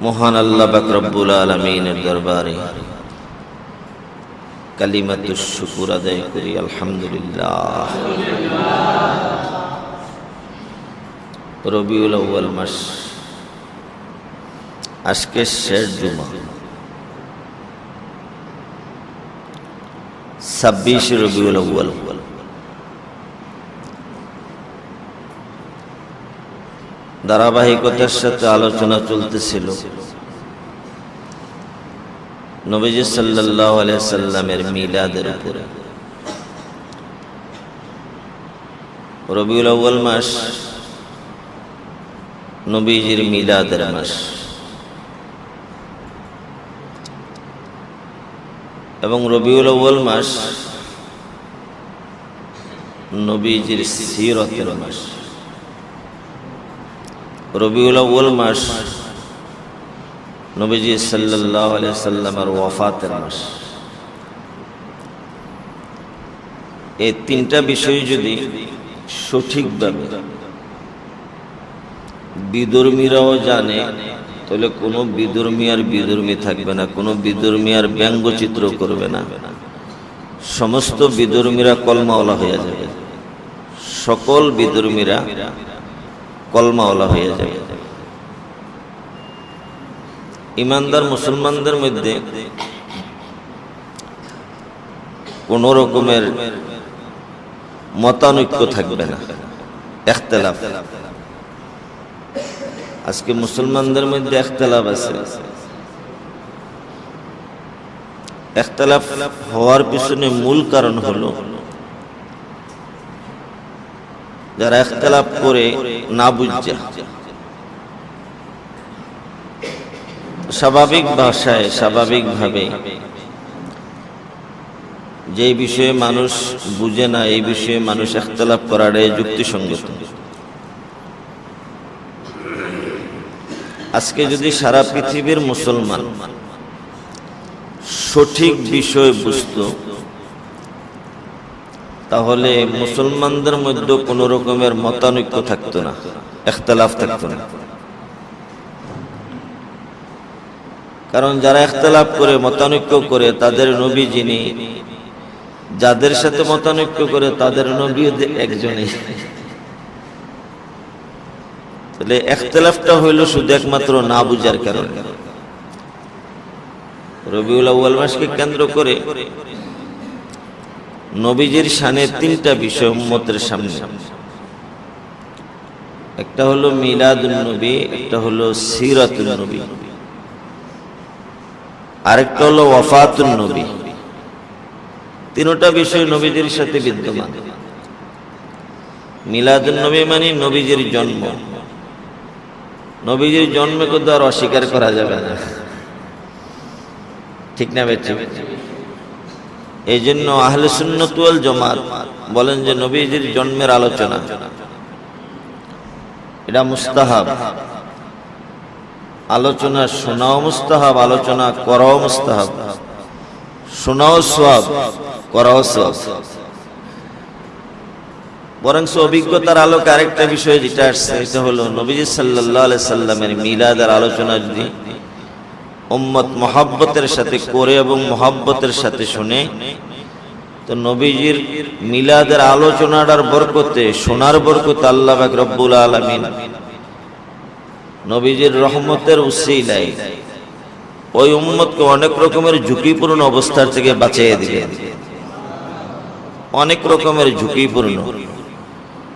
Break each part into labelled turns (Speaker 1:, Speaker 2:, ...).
Speaker 1: মহান আল্লাহ পাক রব্বুল আলামিনের দরবারে কালিমাতুশ শুকর আদায় করি। আলহামদুলিল্লাহ। রবিউল আউয়াল মাস, আজকে শেষ জুমা, 26 রবিউল আউয়াল। ধারাবাহিকতার সাথে আলোচনা চলতেছিল নবীজি সাল্লাল্লাহু আলাইহি সাল্লামের মিলাদের উপরে। রবিউল আউয়াল মাস নবীজির মিলাদের মাস এবং রবিউল আউয়াল মাস নবীজির সিরতের মাস। রবিউল আউয়াল মাস নবীজি সাল্লাল্লাহু আলাইহি সাল্লামের ওয়াফাতের মাস। এই তিনটা বিষয় যদি সঠিকভাবে বিধর্মীরাও জানে, তাহলে কোনো বিধর্মী আর বিধর্মী থাকবে না, কোনো বিধর্মী আর ব্যঙ্গচিত্র করবে না। সমস্ত বিধর্মীরা কলমাওয়ালা হয়ে যাবে, সকল বিধর্মীরা কলমাওয়ালা হয়ে যাবে। ইমানদার মুসলমানদের মধ্যে কোন রকমের মতানৈক্য থাকবে না, ইখতিলাফ। আজকে মুসলমানদের মধ্যে ইখতিলাফ আছে। ইখতিলাফ হওয়ার পিছনে মূল কারণ হলো যারা ইখতিলাফ করে না বুঝছে, স্বাভাবিক ভাষায় স্বাভাবিকভাবে যে বিষয়ে মানুষ বুঝে না, এই বিষয়ে মানুষ ইখতিলাফ করাটাই যুক্তিসঙ্গত। আজকে যদি সারা পৃথিবীর মুসলমান সঠিক বিষয় বুঝত, তাহলে মুসলমানদের মধ্যে কোনো রকমের মতানৈক্য থাকতো না, ইখতিলাফ থাকতো না। কারণ যারা ইখতিলাফ করে, মতানৈক্য করে, তাদের নবী যিনি, যাদের সাথে মতানৈক্য করে তাদের নবী একজনই। তাহলে ইখতিলাফটা হইল শুধু একমাত্র না বুঝার কারণে। রবিউল আউয়াল মাসকে কেন্দ্র করে নবীজির শানে তিনটা বিষয় উম্মতের সামনে। একটা হলো মিলাদুন নবী, একটা হলো সিরাতুন নবী, আরেকটা হলো ওয়াফাতুন নবী। তিনটা বিষয় নবীজির সাথে বিদ্যমান। মিলাদুন নবী মানে নবীজির জন্ম। নবীজির জন্মকে তো আর অস্বীকার করা যাবে না, ঠিক না বেঠিক? এই জন্য আহলে সুন্নাত ওয়াল জামাত বলেন যে নবীজির জন্মের আলোচনা এটা মুস্তাহাব। আলোচনা শোনাও মুস্তাহাব, আলোচনা করাও মুস্তাহাব। শোনাও সওয়াব, করাও সওয়াব। বরং অভিজ্ঞতার আলোকে আরেকটা বিষয় যেটা আসছে, এটা হলো নবীজি সাল্লাল্লাহু আলাইহি সাল্লামের মিলাদের আলোচনা যদি উম্মত মহব্বতের সাথে করে এবং মহব্বতের সাথে শুনে, তো নবীজির মিলাদের আলোচনাটার বরকতে, শোনার বরকতে আল্লাহ পাক রব্বুল আলামিন নবীজির রহমতের উসিলায় ওই উম্মতকে অনেক রকমের ঝুঁকিপূর্ণ অবস্থার থেকে বাঁচিয়ে দিবেন। অনেক রকমের ঝুঁকিপূর্ণ,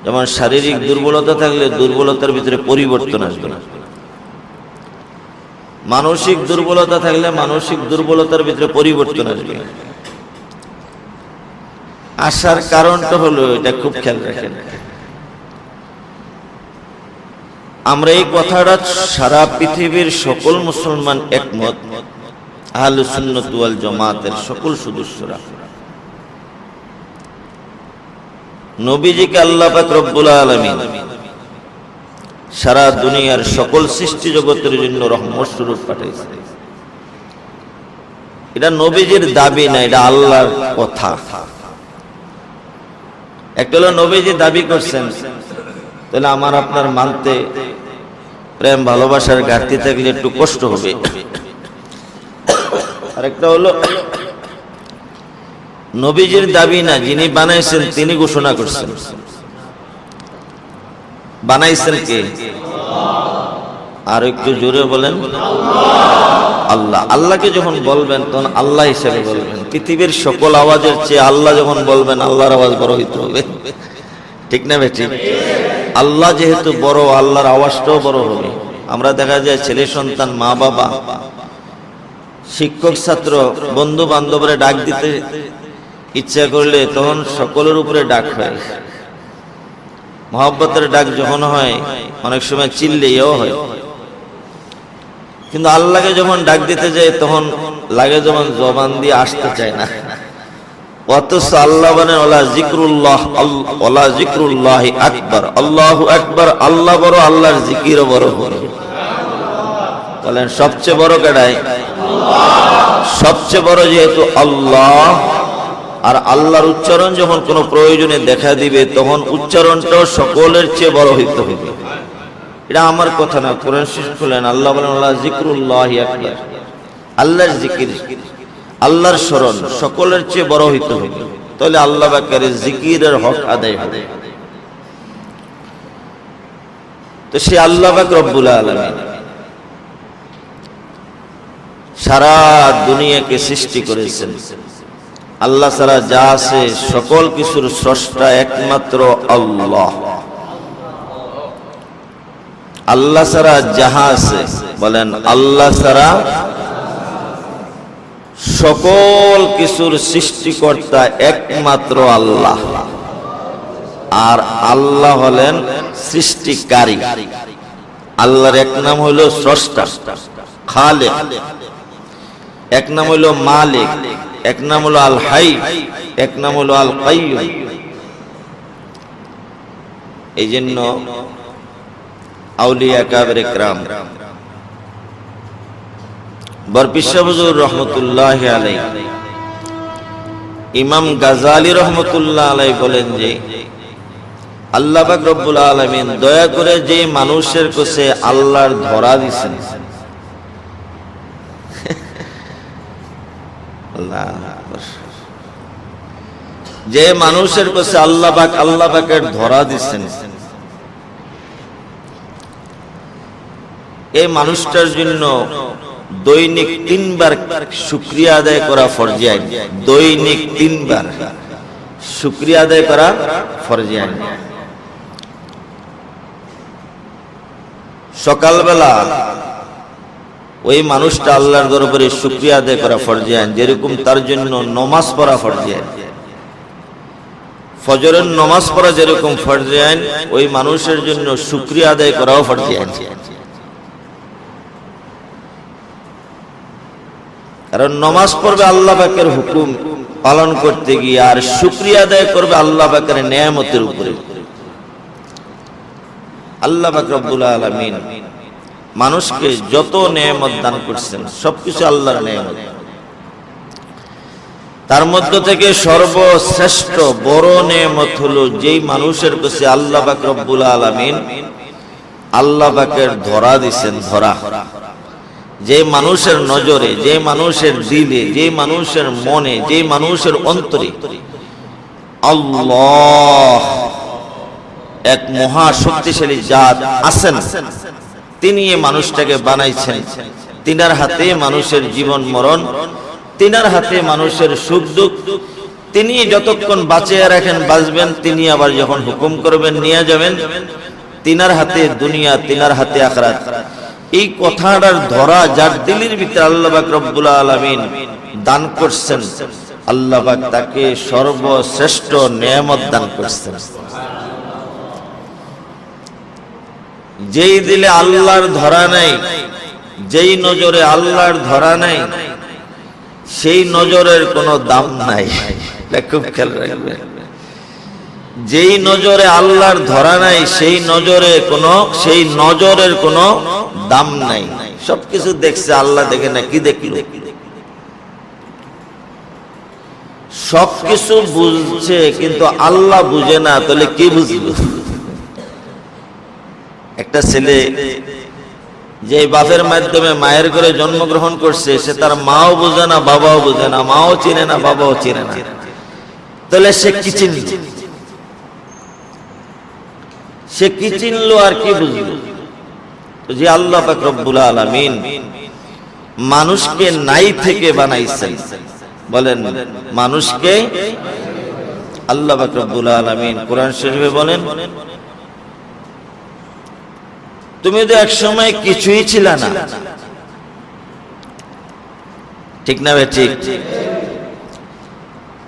Speaker 1: যেমন শারীরিক দুর্বলতা থাকলে দুর্বলতার ভিতরে পরিবর্তন আসবে না, মানসিক দুর্বলতা থাকলে মানসিক দুর্বলতার ভিতরে পরিবর্তন আসবে। আসার কারণটা হলো, এটা খুব খেয়াল রাখেন, আমরা এই কথাটা সারা পৃথিবীর সকল মুসলমান একমত, আহলে সুন্নাত ওয়াল জামাতের সকল সদস্যরা। নবীজিকে আল্লাহ পাক রব্বুল আলামিন সারা দুনিয়ার সকল সৃষ্টি জগতের জন্য রহমত স্বরূপ পাঠাইছে। এটা নবীজির দাবি না, এটা আল্লাহর কথা। একটা হলো নবীজি দাবি করছেন, তাহলে আমার আপনার মানতে প্রেম ভালোবাসার ঘাটতি থাকলে একটু কষ্ট হবে। আরেকটা হলো নবীজির দাবি না, যিনি বানাইছেন তিনি ঘোষণা করছেন। বানাইছেন কে? আর একটু জোরে বলেন আল্লাহ। আল্লাহকে যখন বলবেন তখন আল্লাহ হিসেবে বলবেন। পৃথিবীর সকল আওয়াজের চেয়ে আল্লাহ যখন বলবেন আল্লাহর আওয়াজ বড় হইতে হবে, ঠিক না ভাই? ঠিক। আল্লাহ যেহেতু বড়, আল্লাহর আওয়াজটাও বড় হবে। আমরা দেখা যায় ছেলে সন্তান, মা বাবা, শিক্ষক ছাত্র, বন্ধু বান্ধবরা ডাক দিতে ইচ্ছা করলে তখন সকলের উপরে ডাক হয়। মহব্বতের ডাক যখন হয় অনেক সময় চিল্লেও হয়, কিন্তু আল্লাহকে যখন ডাক দিতে যায় তখন লাগে যেমন জবান দিয়ে আসতে চায় না। অথচ আল্লাহ বলেন ওলা জিক্রুল্লাহ, ওলা জিক্রুল্লাহ আকবার, আল্লাহু আকবার, আল্লাহ বড়, আল্লাহর জিকিরও বড়। বলেন সবচেয়ে বড় কেডাই? সবচেয়ে বড় যেহেতু আল্লাহ। আর আল্লাহর উচ্চারণ যখন কোনো প্রয়োজনে দেখা দিবে তখন উচ্চারণটাও সকলের চেয়ে বড় হইতে হবে। এটা আমার কথা না, কোরআন শরীফ খুলেন, আল্লাহ বলেন আল্লাহ জিক্রুল্লাহি আকবার, আল্লাহর জিকির, আল্লাহর স্মরণ সকলের চেয়ে বড় হইতে হবে। তাহলে আল্লাহ পাকের জিকিরের হক আদায় হবে। তো সে আল্লাহ পাক রব্বুল আলামিন সারা দুনিয়াকে সৃষ্টি করেছেন। আল্লাহ ছাড়া যা আছে সকল কিছুর স্রষ্টা একমাত্র আল্লাহ। আল্লাহ ছাড়া যাহা আছে, বলেন আল্লাহ ছাড়া সকল কিছুর সৃষ্টিকর্তা একমাত্র আল্লাহ। আর আল্লাহ হলেন সৃষ্টিকারী। আল্লাহর এক নাম হলো স্রষ্টা, খালেক, এক নাম হলো মালিক, এক নাম হলো আল হাই, এক নাম হলো আল কাইয়ুম। এই জন্য আউলিয়া কাবরে کرام বরপিশা হুজুর রহমতুল্লাহ আলাইহি, ইমাম গাজালি রহমতুল্লাহ আলাইহি বলেন যে আল্লাহ পাক রব্বুল আলামিন দয়া করে যে মানুষের কাছে আল্লাহর ধরা দিয়েছেন, যে মানুষের কাছে আল্লাহ পাকের ধরা দিচ্ছেন, এই মানুষটার জন্য দৈনিক 3 বার শুকরিয়া আদায় করা ফরজ আইন। দৈনিক 3 বার শুকরিয়া আদায় করা ফরজ আইন। সকালবেলা ওই মানুষটা আল্লাহর দরবারে শুকরিয়া আদায় করা ফরজ আইন, যেরকম তার জন্য নামাজ পড়া ফরজ আইন। ফজরের নামাজ পড়া যেরকম ফরজ আইন, ওই মানুষের জন্য শুকরিয়া আদায় করাও ফরজ আইন। কারণ নামাজ পড়বে আল্লাহ পাকের হুকুম পালন করতে গিয়ে, আর শুকরিয়া আদায় করবে আল্লাহ পাকের নেয়ামতের উপরে। আল্লাহ পাক রব্বুল আলামিন মানুষকে যত নেয়ামত দান করছেন সবকিছু আল্লাহর নেয়ামত। তার মধ্য থেকে সর্বশ্রেষ্ঠ বড় নেয়ামত হলো যেই মানুষের কাছে আল্লাহ পাক রব্বুল আলামিন আল্লাহ পাকের ধরা দিয়েছেন। ধরা, যে মানুষের নজরে, যে মানুষের দিলে, যে মানুষের মনে, যে মানুষের অন্তরে আল্লাহ এক মহা শক্তিশালী জাত আছেন, তিনি এই মানুষটাকে বানাইছেন। তিনার হাতে মানুষের জীবন মরণ, তিনার হাতে মানুষের সুখ দুঃখ। তিনি যতক্ষণ বাঁচিয়ে রাখেন বাঁচবেন, তিনি আবার যখন হুকুম করবেন নিয়ে যাবেন। তিনার হাতে দুনিয়া, তিনার হাতে আখিরাত। এই কথাটার ধরা যার দিলের ভিতরে আল্লাহ পাক রব্বুল আলামিন দান করছেন, আল্লাহ পাক তাকে সর্বশ্রেষ্ঠ নেয়ামত দান করছেন। যেই দিলে আল্লাহর ধরা নাই, যেই নজরে আল্লাহর ধরা নাই, সেই নজরের কোনো দাম নাই। খুব খেয়াল রাখবেন, যেই নজরে আল্লাহর ধরা নাই সেই নজরের কোনো দাম নাই। সবকিছু দেখছে, আল্লাহ দেখে না। কি দেখল? সবকিছু বুঝছে কিন্তু আল্লাহ বুঝে না, তাহলে কি বুঝলো? একটা ছেলে যে বাপের মাধ্যমে মায়ের ঘরে জন্মগ্রহণ করছে, সে তার মাও বোঝে না, বাবাও বোঝে না, মাও চিনে না, বাবাও চিনে না, তাহলে সে কি চিনল? সে কি চিনলো আর কি বুঝলো? যে আল্লাহ পাক রব্বুল আলামিন মানুষকে নাই থেকে বানাইছেন। বলেন, মানুষকে আল্লাহ পাক রব্বুল আলামিন কোরআন শরীফে বলেন, তুমি তো এক সময় কিছুই ছিল না। ঠিক না ভাই? ঠিক।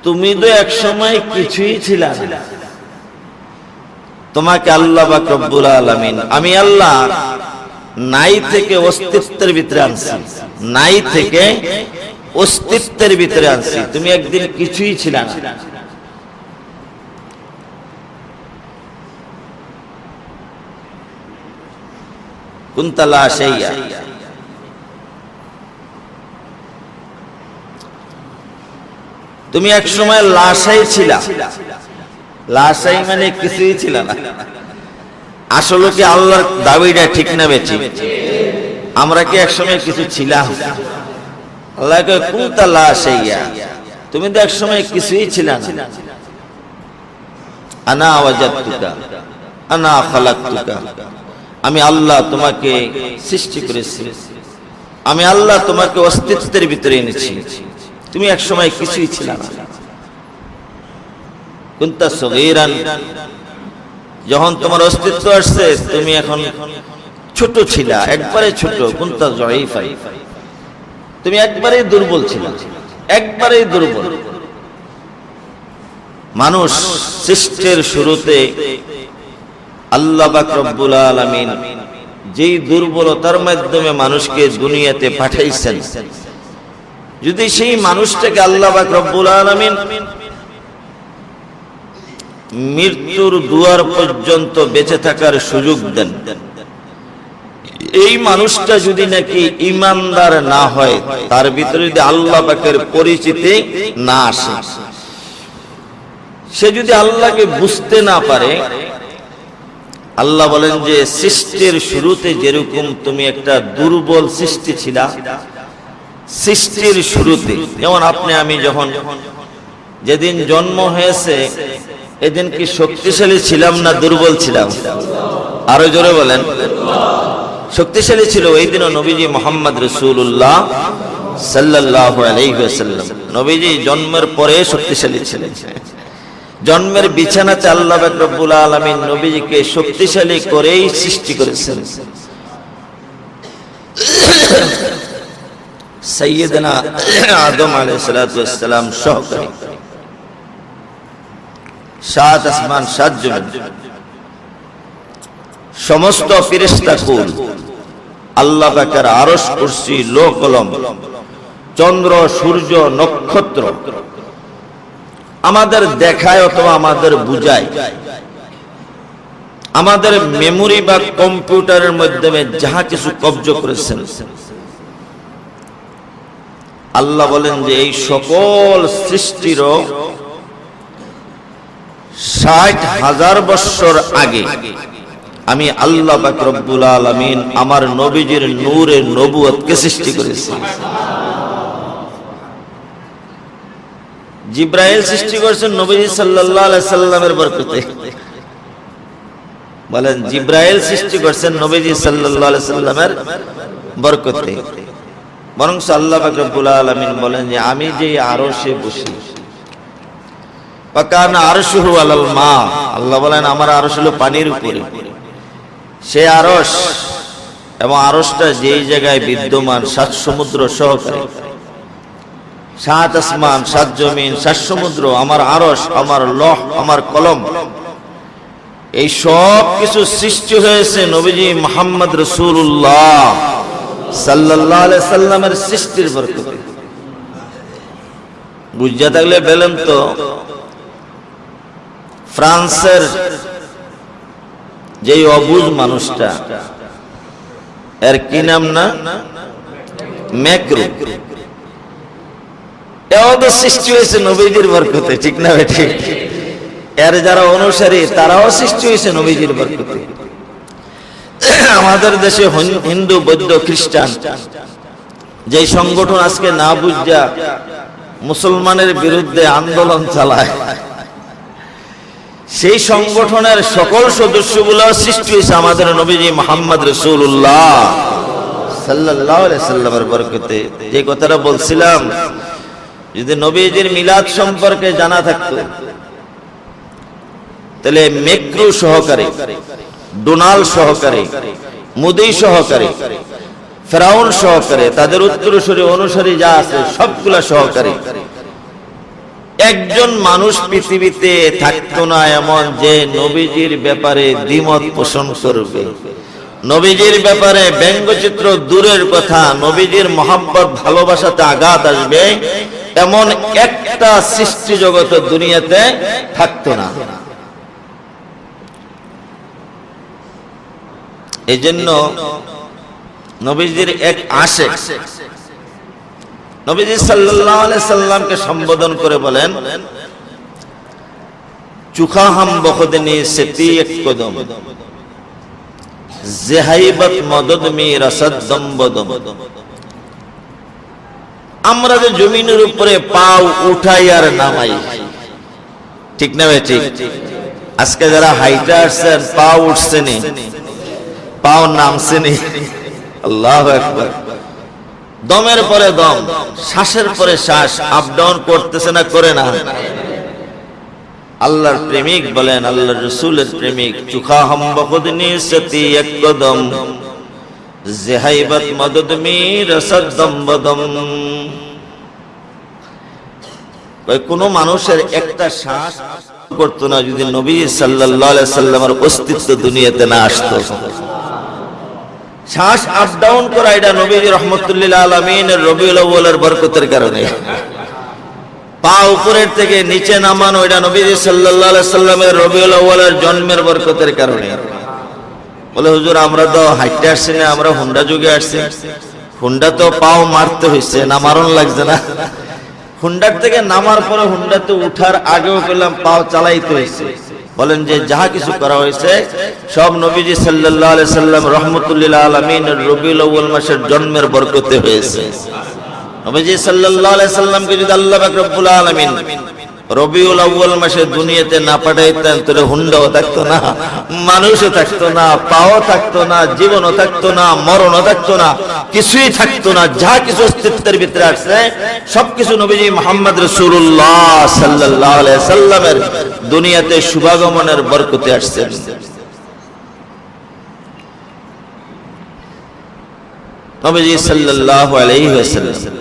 Speaker 1: তুমি তো এক সময় কিছুই ছিল না, তোমাকে আল্লাহ পাক রব্বুল আলামিন আমি আল্লাহ নাই থেকে অস্তিত্বের ভিতরে আনছি। নাই থেকে অস্তিত্বের ভিতরে আনছি। তুমি একদিন কিছুই ছিল না। কুনতা লা শাইয়া, তুমি এক সময় লাশাই ছিলা। লাশাই মানে কিছুই ছিল না। আসলে কি আল্লাহর দাবিটা ঠিক না বেঠি? আমরা কি এক সময় কিছু ছিলাম? আল্লাহ কয় কুনতা লা শাইয়া, তুমি তো এক সময় কিছুই ছিল না। আনা ওয়াজাদতুকা আনা খালাকতুকা, আমি আল্লাহ তোমাকে সৃষ্টি করেছি, আমি আল্লাহ তোমাকে অস্তিত্বের ভিতরে এনেছি, তুমি এক সময় কিছুই ছিল না। কুনতা সগীরান, যখন তোমার অস্তিত্ব আসছে তুমি এখন ছোট ছিলা, একবারে ছোট। কুনতা যায়ীফা, তুমি একবারে দুর্বল ছিলা, একবারে দুর্বল। মানুষ সৃষ্টির শুরুতে আল্লাহ পাক রব্বুল আলামিন যেই দুর্বলতার মাধ্যমে মানুষকে দুনিয়াতে পাঠাইছেন, যদি সেই মানুষটাকে আল্লাহ পাক রব্বুল আলামিন মৃত্যুর দুয়ার পর্যন্ত বেঁচে থাকার সুযোগ দেন, এই মানুষটা যদি নাকি ঈমানদার না হয়, তার ভিতরে যদি আল্লাহ পাকের পরিচিতি না আসে, সে যদি আল্লাহকে বুঝতে না পারে, আল্লাহ বলেন যে সৃষ্টির শুরুতে যেরকম তুমি একটা দুর্বল সৃষ্টি ছিলা, সৃষ্টির শুরুতে, যেমন আপনি আমি যখন যেদিন জন্ম হয়েছে এদিন কি শক্তিশালী ছিলাম না দুর্বল ছিলাম? আরো জোরে বলেন। শক্তিশালী ছিল। ওই দিনও নবীজি মুহাম্মদ রাসূলুল্লাহ সাল্লাল্লাহু আলাইহি ওয়াসাল্লাম নবীজি জন্মের পরে শক্তিশালী ছিলেন। জন্মের বিছানাতে আল্লাহ পাক রব্বুল আলামিন নবীজিকে শক্তিশালী করেই সৃষ্টি করেছেন। সাইয়্যিদনা আদম আলাইহিস সালাতু ওয়াস সালাম সহকারী, সাত আসমান সাত জমিন, সমস্ত ফেরেশতা কুল, আল্লাহ পাকের আরশ, কুরসি, লৌহ কলম, চন্দ্র সূর্য নক্ষত্র আমাদের দেখায় অথবা আমাদের বুঝায়, আমাদের মেমোরি বা কম্পিউটারের মাধ্যমে যাহা কিছু কব্জ করেছেন, আল্লাহ বলেন যে এই সকল সৃষ্টির ৬০,০০০ বছর আগে আমি আল্লাহ পাক রব্বুল আলামিন আমার নবীজির নূরে নবুয়তকে সৃষ্টি করেছি। জিব্রাইল সৃষ্টি করেছেন নবীজি সাল্লাল্লাহু আলাইহি সাল্লামের বরকতে। বলেন, জিব্রাইল সৃষ্টি করেছেন নবীজি সাল্লাল্লাহু আলাইহি সাল্লামের বরকতে। বরং আল্লাহ পাক রব্বুল আলামিন বলেন যে আমি যে আরশে বসি, পাকানা আরশুহু আলাল মা, আল্লাহ বলেন আমার আরশ হলো পানির উপরে। সে আরশ এবং আরশটা যেই জায়গায় বিদ্যমান, সাত সমুদ্র সহকারে, সাত আসমান সাত জমিন সাত সমুদ্র, আমার আরশ, আমার লৌহ, আমার কলম, এই সব কিছু সৃষ্টি হয়েছে নবীজি মুহাম্মদ রাসূলুল্লাহ সাল্লাল্লাহু আলাইহি সাল্লামের সৃষ্টির বরকতে। বুঝা থাকলে বলেন তো, ফ্রান্সের যেই অবুঝ মানুষটা, এর কি নাম না? ম্যাক্রো। এও তো সৃষ্টি হয়েছে নবীজির বরকতে, ঠিক না ঠিক? এর যারা অনুসারী তারাও সৃষ্টি হয়েছে নবীজির বরকতে। আমাদের দেশে হিন্দু বৌদ্ধ খ্রিস্টান যে সংগঠন আজকে না বুঝা মুসলমানের বিরুদ্ধে আন্দোলন চালায়, সেই সংগঠনের সকল সদস্যগুলো সৃষ্টি হয়েছে আমাদের নবীজি মুহাম্মদ রাসূলুল্লাহ সাল্লাল্লাহু আলাইহি সাল্লামের বরকতে। যে কথাটা বলছিলাম, যদি নবীজির মিলাদ সম্পর্কে জানা থাকতো তাহলে মেক্রু সহকারে, ডোনাল্ড সহকারে, মোদি সহকারে, ফেরাউন সহকারে, তাদের উত্তরসূরি অনুসারী যা আছে সবগুলা সহকারে একজন মানুষ পৃথিবীতে থাকতো না এমন যে নবীজির ব্যাপারে দ্বিমত পোষণ করবে, নবীজির ব্যাপারে ব্যঙ্গচিত্র দূরের কথা, নবীজির মহব্বত ভালোবাসাতে আঘাত আসবে এমন একটা সৃষ্টি জগৎ দুনিয়াতে থাকতো না। এই জন্য নবীজির এক আশিক নবীজি সাল্লাল্লাহু আলাইহি সাল্লামকে সম্বোধন করে বলেন, চুখা হাম বখদনি সেতি এক কদম জেহাইবত মদদ মি রসদ দম্বদম। আমরা যে জমিনের উপরে পাও উঠাই আর নামাই, ঠিক না ভাই? ঠিক। আজকে যারা হাইটা আসছেন পাও উঠছে নি, পাও নামছে নি, আল্লাহু আকবার। দমের পরে দম, শ্বাসের পরে শ্বাস আপ ডাউন করতেছে না, করে না? আল্লাহর প্রেমিক বলেন, আল্লাহর রাসূলের প্রেমিক, চুখা হাম বখদনি সতি এক কদম জেহাইবত মদদ মি রসদ দম্বদম। কোন মানুষের একটা শ্বাস করতো না যদি নবী সাল্লাল্লাহু আলাইহি সাল্লামের অস্তিত্ব দুনিয়াতে না আসতো। শ্বাস আপ ডাউন করা এটা নবীজি রহমতুল্লিল আলামিনের রবিউল আউয়ালের বরকতের কারণে। পা উপরের থেকে নিচে নামানো এটা নবীজি সাল্লাল্লাহু আলাইহি সাল্লামের রবিউল আউয়ালের জন্মের বরকতের কারণে। বলে হুজুর আমরা তো হাইটে আসছি না, আমরা হুন্ডা যুগে আসছি। হুন্ডা তো পাও মারতে হয়েছে, না মারণ লাগছে না? হুন্ডার থেকে নামার পরে হুন্ডাতে উঠার আগেও পেলাম পাও চালাইতে হয়েছে। বলেন যে যাহা কিছু করা হয়েছে সব নবীজি সাল্লাল্লাহু আলাইহি সাল্লাম রাহমাতুল্লিল আলামিনের রবিউল আউয়াল মাসের জন্মের বরকতে হয়েছে। নবীজি সাল্লাল্লাহু আলাইহি সাল্লামকে যদি আল্লাহ পাক রব্বুল আলামিন রবিউল আউয়াল মাসে দুনিয়াতে না পাঠাইতেন তাহলে হুন্ডাও থাকতো না, মানুষও থাকতো না, পাও থাকতো না, জীবনও থাকতো না, মরণও থাকতো না, কিছুই থাকতো না। যা কিছু অস্তিত্বের ভিতরে আসছে সবকিছু নবীজি মুহাম্মদ রাসূলুল্লাহ সাল্লাল্লাহু আলাইহি সাল্লামের দুনিয়াতে শুভাগমনের বরকতে আসছেন। নবীজি সাল্লাল্লাহু আলাইহি ওয়াসাল্লাম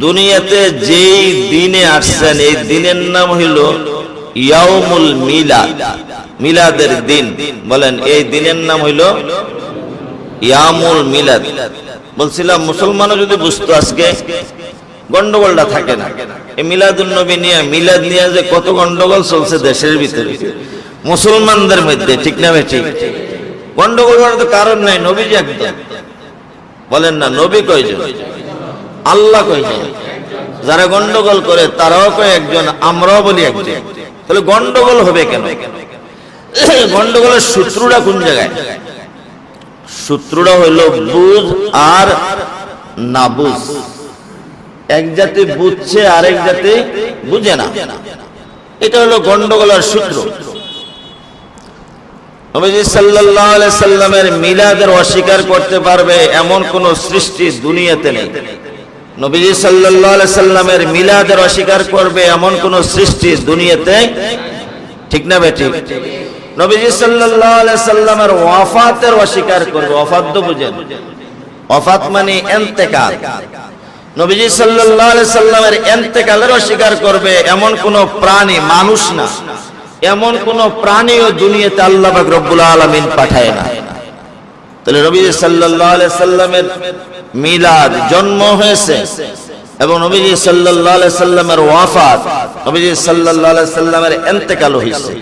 Speaker 1: দুনিয়াতে যেই দিনে আসছেন এই দিনের নাম হইল ইয়াউমুল মিলাদ, মিলাদের দিন। বলেন এই দিনের নাম হইল ইয়াউমুল মিলাদ। বলছিলাম মুসলমানও যদি বুঝতো আজকে গন্ডগোলটা থাকে না। এই মিলাদুন নবী নিয়ে, মিলাদ নিয়ে যে কত গন্ডগোল চলছে দেশের ভিতরে মুসলমানদের মধ্যে, ঠিক না ভাই? ঠিক। গন্ডগোল হওয়ার তো কারণ নাই, নবীজি একদম। বলেন না নবী কয়জন? আল্লাহ কয়জন? যারা গন্ডগোল করে তারাও কয় একজন, আমরাও বলি একজন। তাহলে গন্ডগোল হবে কেন? গন্ডগোলের সূত্রটা কোন জায়গায়? সূত্রটা হইল বুঝ আর না বুঝ। এক জাতি বুঝছে আরেক জাতি বুঝে না, এটা হলো গন্ডগোলের সূত্র। নবীজি সাল্লাল্লাহু আলাইহি সাল্লামের মিলাদের অস্বীকার করতে পারবে এমন কোন সৃষ্টি দুনিয়াতে নেই। নবীজি সাল্লাল্লাহু আলাইহি সাল্লামের মিলাদের অস্বীকার করবে এমন কোন সৃষ্টি দুনিয়াতে, ঠিক না বেটি? নবীজি সাল্লাল্লাহু আলাইহি সাল্লামের ওয়াফাতের অস্বীকার করবে। ওয়াফাত তো বুঝেন? ওয়াফাত মানে ইন্তেকাল। নবীজি সাল্লাল্লাহু আলাইহি সাল্লামের ইন্তেকালের অস্বীকার করবে এমন কোন প্রাণী, মানুষ না, এমন কোন প্রাণীও দুনিয়াতে আল্লাহ পাক রব্বুল আলামিন পাঠায় না। তাহলে নবীজি সাল্লাল্লাহু আলাইহি সাল্লামের মিলাদ, জন্ম হয়েছে, এবং নবীজি সাল্লাল্লাহু আলাইহি সাল্লামের ওয়াফাত, নবীজি সাল্লাল্লাহু আলাইহি সাল্লামের ইন্তেকাল হয়েছে,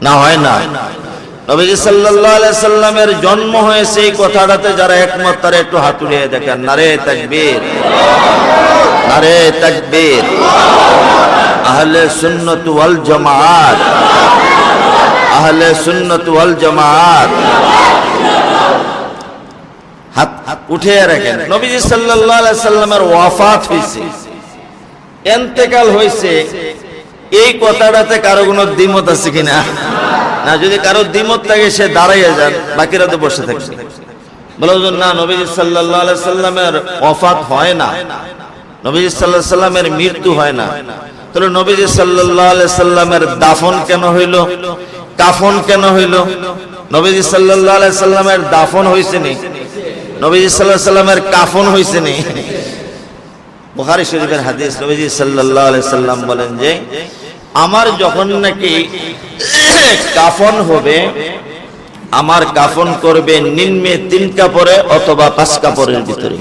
Speaker 1: না হয় না? নবীজি সাল্লাল্লাহু আলাইহি সাল্লামের জন্ম হয়েছে এই কথাটাতে যারা একমত তারা একটু হাত উঠিয়ে দেখেন। নারে তাকবীর, নারে তাকবীর। আহলে সুন্নাত ওয়াল জামাত, আহলে সুন্নাত ওয়াল জামাত। হাত উঠে রাখেন। নবীজি সাল্লাল্লাহু আলাইহি সাল্লামের ওয়াফাত হয়েছে, ইন্তেকাল হয়েছে, এই কথাটাতে কারো কোনো দ্বিমত আছে কিনা? না, যদি কারো দ্বিমত থাকে সে দাঁড়াইয়া যান, বাকিরা তো বসে থাকছে। বলো না, নবীজি সাল্লাল্লাহু আলাইহি সাল্লামের ওয়াফাত হয় না, নবীজি সাল্লাল্লাহু আলাইহি সাল্লামের মৃত্যু হয় না। তাহলে নবীজি সাল্লাল্লাহু আলাইহি সাল্লামের দাফন কেন হইল, কাফন কেন হইল? নবীজি সাল্লাল্লাহু আলাইহি সাল্লামের দাফন হইছে নি? নবীজি সাল্লাল্লাহু আলাইহি সাল্লামের কাফন হইছে নি? বুখারী শরীফের হাদিস, নবীজি সাল্লাল্লাহু আলাইহি সাল্লাম বলেন যে আমার যখন নাকি কাফন হবে, আমার কাফন করবে নিম্নে 3 কাপড়ে অথবা 5 কাপড়ের ভিতরে।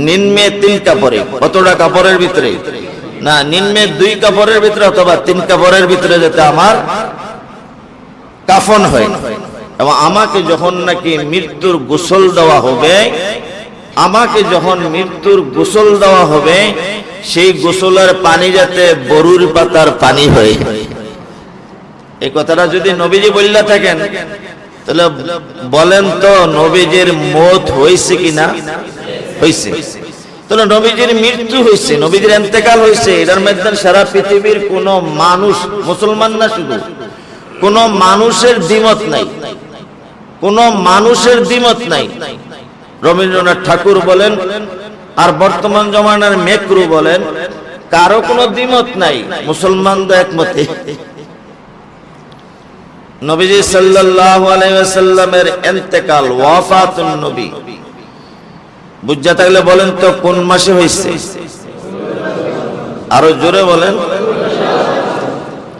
Speaker 1: নিম্নে 3 কাপড়ে, কতটা কাপড়ের ভিতরে? না, নিম্নে 2 কাপড়ের ভিতরে অথবা 3 কাপড়ের ভিতরে যাতে আমার কাফন হয়। এবং আমাকে যখন নাকি মৃত্যুর গোসল দেওয়া হবে, আমাকে যখন মৃত্যুর গোসল দেওয়া হবে, সেই গোসলের পানি যাতে বরুর পাতার পানি হয়। এই কথাটা যদি নবীজি বললা থাকেন, তাহলে বলেন তো নবীজির মওত হয়েছে কিনা? হয়েছে। তাহলে নবীজির মৃত্যু হয়েছে, নবীজির ইন্তেকাল হয়েছে, এটার মধ্যে সারা পৃথিবীর কোন মানুষ, মুসলমান না শুধু, কোন মানুষের দ্বিমত নাই, কোন মানুষের দ্বিমত নাই। রবীন্দ্রনাথ ঠাকুর বলেন আর বর্তমান জমানার মেকরু বলেন, কারো কোনো দ্বিমত নাই, মুসলমানদের একমতে। নবীজি সাল্লাল্লাহু আলাইহি ওয়াসাল্লামের ইন্তেকাল, ওয়াফাতুন নবী, বুঝা থাকলে বলেন তো কোন মাসে হয়েছে? আরো জোরে বলেন।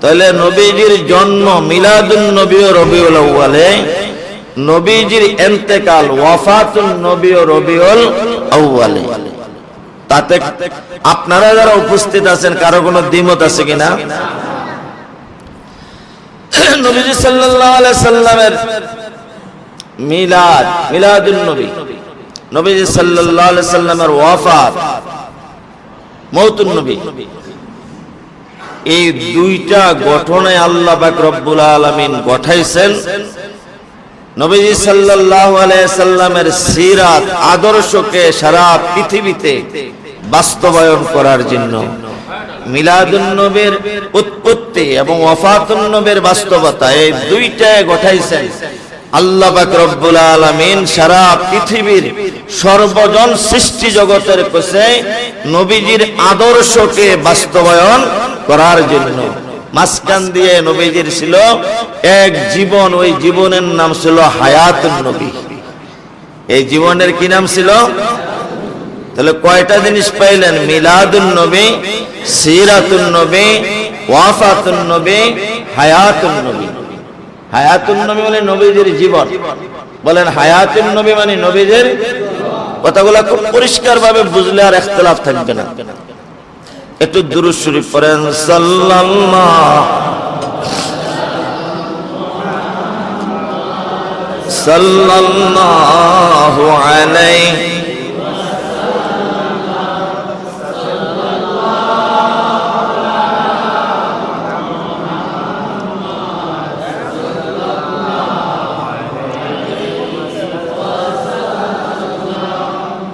Speaker 1: তাহলে নবীজির জন্ম মিলাদুন নবী ও রবিউল আউয়ালে, নবীজির ইন্তেকাল ওয়াফাতুন নবী ও রবিউল আউয়ালে। তাতে আপনারা যারা উপস্থিত আছেন কারো কোনো দ্বিমত আছে কিনা? নবীজি সাল্লাল্লাহু আলাইহি সাল্লামের মিলাদ, মিলাদুন নবী, নবীজি সাল্লাল্লাহু আলাইহি সাল্লামের ওয়াফাত, মওতুন নবী, এই দুইটা ঘটনায় আল্লাহ পাক রব্বুল আলামিন ঘটাইছেন নবীজি সাল্লাল্লাহু আলাইহি সাল্লামের সিরাত, আদর্শকে সারা পৃথিবীতে বাস্তবায়ন করার জন্য। মিলাদুন নবীর উৎপত্তি এবং ওয়াফাতুন নবীর বাস্তবতা, এই দুইটাই ঘটাইছেন আল্লাহ পাক রব্বুল আলামিন সারা পৃথিবীর সর্বজন সৃষ্টি জগতের কাছে নবীজির আদর্শকে বাস্তবায়ন করার জন্য। মাঝখান দিয়ে নবীজির ছিল এক জীবন, ওই জীবনের নাম ছিল হায়াতুন নবী। এই জীবনের কি নাম ছিল? তাহলে কয়টা জিনিস পাইলেন? মিলাদুন নবী, সিরাতুন নবী, ওয়াফাতুন নবী, হায়াতুন নবী। হায়াতুন নবী মানে নবীজির জীবন, বলেন হায়াতুন নবী মানে নবীজির। কথাগুলো খুব পরিষ্কার ভাবে বুঝলে আর ইখতিলাফ থাকবে না। একটু দুরূদ শরীফ পড়েন, সাল্লাল্লাহু আলাইহি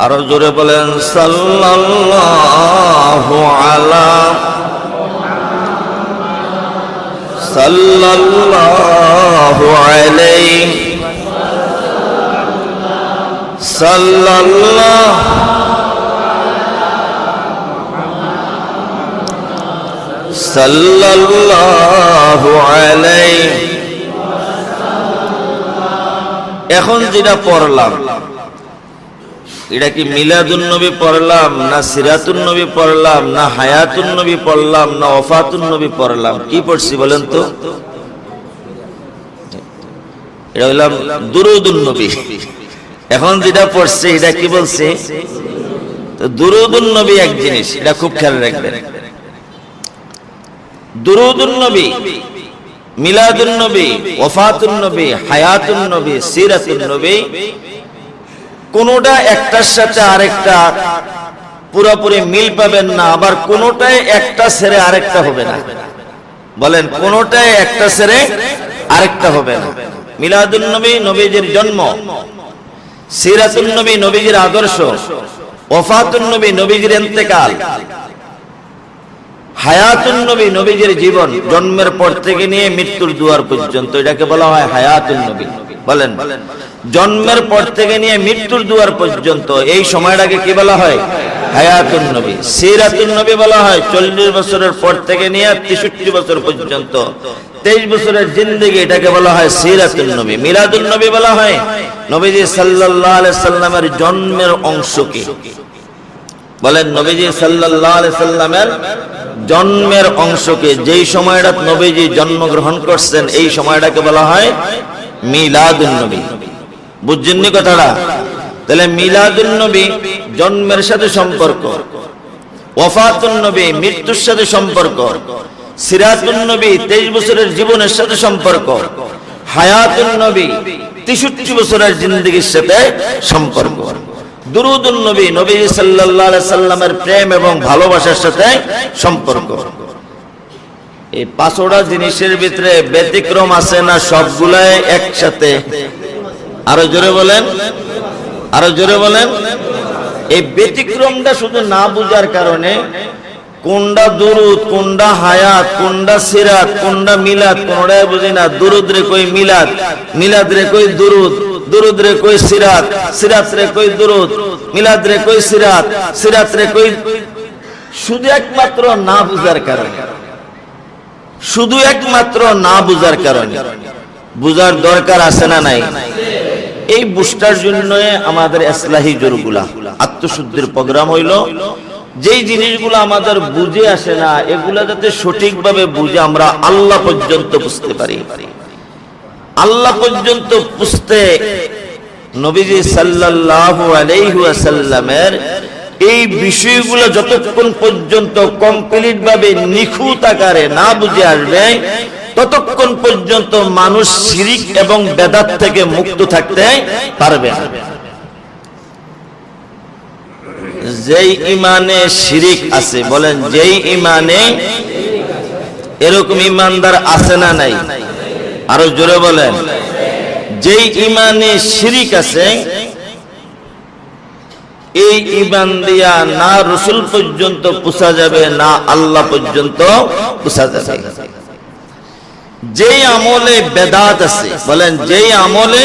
Speaker 1: আরো জোরে বলেন, সাল্লাল্লাহু আলা, সাল্লাল্লাহু আলাইহি, সাল্লাল্লাহু আলাইহি। এখন যেটা পড়লাম, এটা কি মিলাদুন নবী পড়লাম, না সিরাতুন নবী পড়লাম, না হায়াতুন নবী পড়লাম, না ওয়াফাতুন নবী পড়লাম? কি পড়ছি বলেন তো? এটা হইলাম দুরুদুন নবী। এখন যেটা পড়ছে এটা কি বলছে? তো দুরুদুন নবী এক জিনিস, এটা খুব খেয়াল রাখবেন। দুরুদুন নবী, মিলাদুন নবী, ওয়াফাতুন নবী, হায়াতুন নবী, সিরাতুন নবী, কোনটা একটার সাথে আরেকটা পুরোপুরি মিল পাবেন না, আবার কোনটাই একটা ছেড়ে আরেকটা হবে না। বলেন কোনটাই একটা ছেড়ে আরেকটা হবে না। মিলাদুন নবী নবীজির জন্ম, সিরাতুন নবী নবীজির আদর্শ, ওফাতুন নবী নবীজির ইন্তেকাল, হায়াতুন নবী নবীজির জীবন, জন্মের পর থেকে নিয়ে মৃত্যুর দুয়ার পর্যন্ত, এটাকে বলা হয় হায়াতুন নবী। বলেন, জন্মের পর থেকে নিয়ে মৃত্যুর দুয়ার পর্যন্ত এই সময়টাকে কি বলা হয়? হায়াতুন নবী। সিরাতুন নবী বলা হয় 40 বছরের পর থেকে নিয়ে 63 বছর পর্যন্ত, 23 বছরের জিন্দেগি, এটাকে বলা হয় সিরাতুন নবী। মিলাদুন নবী বলা হয় নবীজি সাল্লাল্লাহু আলাইহি সাল্লামের জন্মের অংশকে। বলেন, নবীজি সাল্লাল্লাহু আলাইহি সাল্লামের জন্মের অংশকে, যেই সময়টা নবীজি জন্মগ্রহণ করছেন এই সময়টাকে বলা হয় মিলাদুন নবী। বুঝছেননি কথাটা? তাহলে মিলাদুন নবী জন্মের সাথে সম্পর্ক, ওয়াফাতুন নবী মৃত্যুর সাথে সম্পর্ক, সিরাতুন নবী 23 বছরের জীবনের সাথে সম্পর্ক, হায়াতুন নবী 63 বছরের জিন্দেগির সাথে সম্পর্ক, দুরুদুন নবী নবী সাল্লাল্লাহু আলাইহি সাল্লামের প্রেম এবং ভালোবাসার সাথে সম্পর্ক। এই পাঁচটা জিনিসের ভিতরে ব্যতিক্রম আছে না সবগুলাই একসাথে? আরো জোরে বলেন, আরো জোরে বলেন। এই ব্যতিক্রমটা শুধু না বুঝার কারণে কোনটা দুরুদ, কোনটা হায়াত, কোনটা সিরাত, কোনটা মিলাদ কোনটাই বুঝি না। দুরুদ রে কই মিলাদ, মিলাদ রে কই দুরুদ, দুরুদ রে কই সিরাত, সিরাত রে কই দুরুদ, মিলাদ রে কই সিরাত, সিরাত রে কই, শুধু একমাত্র না বুঝার কারণে, শুধু একমাত্র না বুঝার কারণে। বুঝার দরকার আছে না নাই? এই বুঝটার জন্য আমাদের ইসলাহি জোরগুলা, আত্মশুদ্ধির প্রোগ্রাম হইল। যেই জিনিসগুলো আমাদের বুঝে আসে না এগুলা যাতে সঠিকভাবে বুঝে আমরা আল্লাহ পর্যন্ত বুঝতে পারি। আল্লাহ পর্যন্ত বুঝতে নবীজি সাল্লাল্লাহু আলাইহি ওয়াসাল্লামের এই বিষয়গুলো যতক্ষণ পর্যন্ত কমপ্লিট ভাবে নিখুঁত আকারে না বুঝে আসবে ততক্ষণ পর্যন্ত মানুষ শিরিক এবং বেদাত থেকে মুক্ত থাকতে পারবে না। যেই ইমানে শিরিক আছে, বলেন যেই ইমানে, এরকম ইমানদার আছে না নাই? আরো জোরে বলেন। যেই ইমানে শিরিক আছে এই ইমান দিয়া না রসুল পর্যন্ত পৌঁছা যাবে, না আল্লাহ পর্যন্ত পৌঁছা যাবে। যেই আমলে বেদাত আছে, বলেন যেই আমলে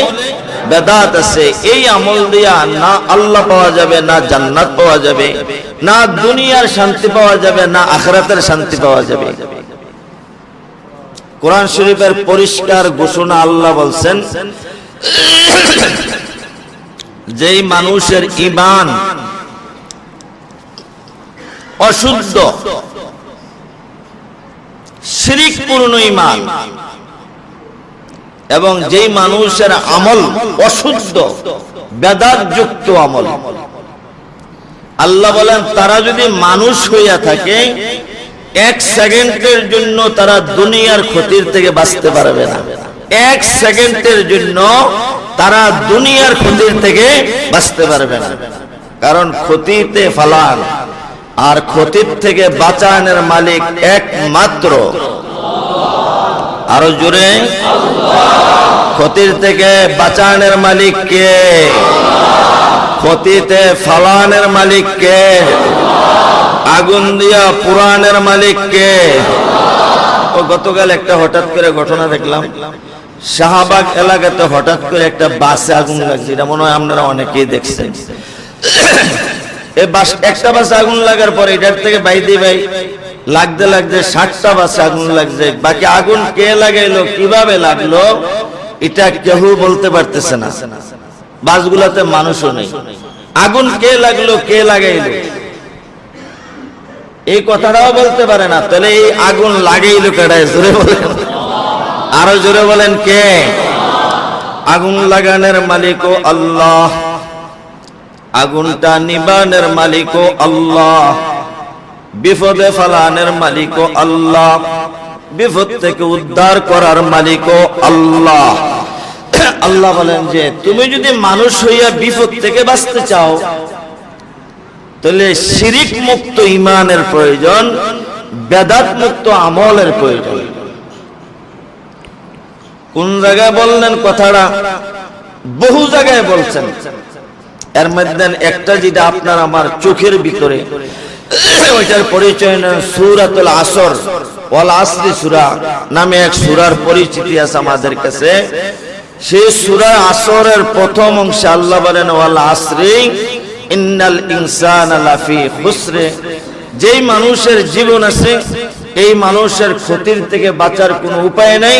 Speaker 1: বেদাত আছে এই আমল দিয়া না আল্লাহ পাওয়া যাবে, না জান্নাত পাওয়া যাবে, না দুনিয়ার শান্তি পাওয়া যাবে, না আখিরাতের শান্তি পাওয়া যাবে। কোরআন শরীফের পরিষ্কার ঘোষণা, আল্লাহ বলছেন যেই মানুষের ঈমান অশুদ্ধ, শিরকপূর্ণ ঈমান, এবং যেই মানুষের আমল অশুদ্ধ বেদাতযুক্ত আমল, আল্লাহ বলেন তারা যদি মানুষ হইয়া থাকে 1 সেকেন্ডের জন্য তারা দুনিয়ার ক্ষতির থেকে বাঁচতে পারবে না। 1 সেকেন্ডের জন্য তারা দুনিয়ার ক্ষতির থেকে বাঁচতে পারবে না। কারণ ক্ষতিতে ফালান, আর ক্ষতির থেকে বাঁচানোর মালিক একমাত্র, আরো জোরে, ক্ষতির থেকে বাঁচানোর মালিক কে? ক্ষতিতে ফালানের মালিক কে? আগুন দিয়া পুরানের মালিক কে? ও গতকাল একটা হঠাৎ করে ঘটনা দেখলাম, শাহবাগ এলাকাতে হঠাৎ করে একটা বাসে আগুন লাগছে। এটা মনে হয় আপনারা অনেকেই দেখছেন। এই বাস, একটা বাসে আগুন লাগার পরে এটার থেকে বাইদি ভাই লাগতে লাগতে 60টা বাসে আগুন লাগছে। বাকি আগুন কে লাগাইলো, কিভাবে লাগলো, এটা কেউ বলতে পারতেছে না। বাসগুলাতে মানুষও নেই। আগুন কে লাগলো, কে লাগাইলো, এই কথাটাও বলতে পারে না। তাহলে এই আগুন লাগাইলো কেডায়? জোরে বলেন, আরো জোরে বলেন কে? আগুন লাগানোর মালিকও আল্লাহ, আগুনটা নিবানের মালিকও আল্লাহ, বিপদে ফালানের মালিকও আল্লাহ, বিপদ থেকে উদ্ধার করার মালিকও আল্লাহ। আল্লাহ বলেন যে তুমি যদি মানুষ হইয়া বিপদ থেকে বাঁচতে চাও তাহলে শিরিক মুক্ত ঈমানের প্রয়োজন, বেদাত মুক্ত আমলের প্রয়োজন। কোন জায়গায় বললেন কথাটা? বহু জায়গায় বলছেন। এর মধ্যে একটা যেটা আপনার আমার চোখের ভিতরে, ওইটার পরিচয় নেন সূরাতুল আসর, ওয়াল আসরি সূরা নামে এক সূরার পরিচিতি আছে আমাদের কাছে। সেই সূরা আসরের প্রথম অংশে আল্লাহ বলেন ওয়াল আসরি ইন্নাল ইনসানা লাফি খুসরে। যেই মানুষের জীবন আছে এই মানুষের ক্ষতির থেকে বাঁচার কোনো উপায় নাই,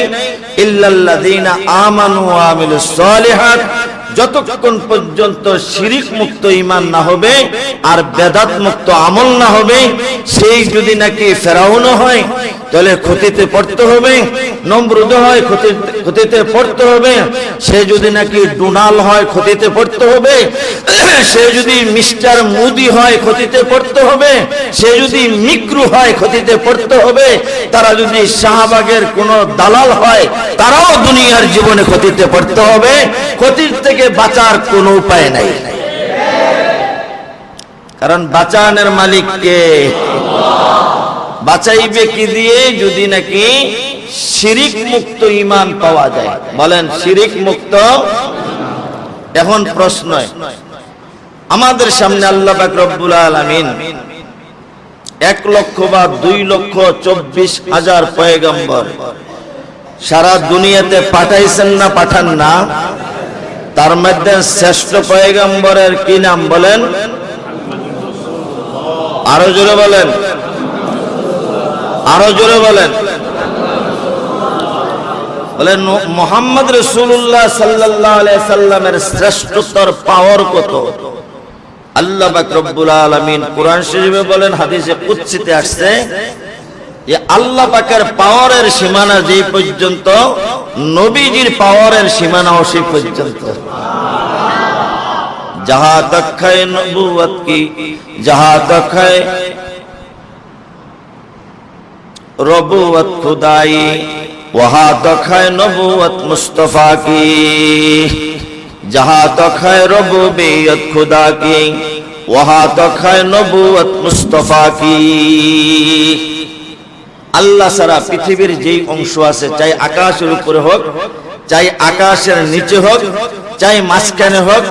Speaker 1: ইল্লাল্লাযীনা আমানু ওয়া আমিলুস সালিহাত। যতক্ষণ পর্যন্ত শিরিক মুক্ত ঈমান না হবে আর বেদাত মুক্ত আমল না হবে, সেই যদি নাকি ফেরাউন হয় তাহলে ক্ষতিতে পড়তে হবে, নমরুদ হয় ক্ষতিতে পড়তে হবে, সে যদি নাকি ডোনাল হয় ক্ষতিতে পড়তে হবে, সে যদি মিস্টার মোদি হয় ক্ষতিতে পড়তে হবে, সে যদি মিক্রু হয় ক্ষতিতে পড়তে হবে, তারা যদি শাহবাগের কোন দালাল হয় তারাও দুনিয়ার জীবনে ক্ষতিতে পড়তে হবে। ক্ষতির থেকে বাঁচার কোনো উপায় নাই, কারণ বাঁচানোর মালিক কে? বাঁচাইবে কি দিয়ে? যদি নাকি শিরিক মুক্ত ঈমান পাওয়া যায়। বলেন শিরিক মুক্ত। এখন প্রশ্ন, আমাদের সামনে আল্লাহ পাক রব্বুল আলামিন 1 লক্ষ বা 2 লক্ষ 24,000 পয়গম্বর সারা দুনিয়াতে পাঠাইছেন না পাঠান না? তার মধ্যে শ্রেষ্ঠ পয়গম্বরের কি নাম বলেন? আরো জোরে বলেন, আরো জোরে বলেন। বলেন মুহাম্মদ রাসূলুল্লাহ সাল্লাল্লাহু আলাইহি সাল্লামের শ্রেষ্ঠতার পাওয়ার কত? আল্লাহ পাক রব্বুল আলামিন কোরআন শরীফে বলেন, হাদিসে কুদসিতে আসছে যে আল্লাহ পাকের পাওয়ারের সীমানা যেই পর্যন্ত, নবীজির পাওয়ারের সীমানাও সেই পর্যন্ত। जहां तक है नबूवत की, जहां तक है रबूवत खुदाई, वहां तक है नबूवत मुस्तफा की। जहां तक है रबूबियत खुदा की, वहां तक है नबूवत मुस्तफा की। আল্লাহ সারা পৃথিবীর যেই অংশ আছে, চাই আকাশের উপরে হোক, চাই আকাশের নিচে হোক, চাই মাঝখানে হোক,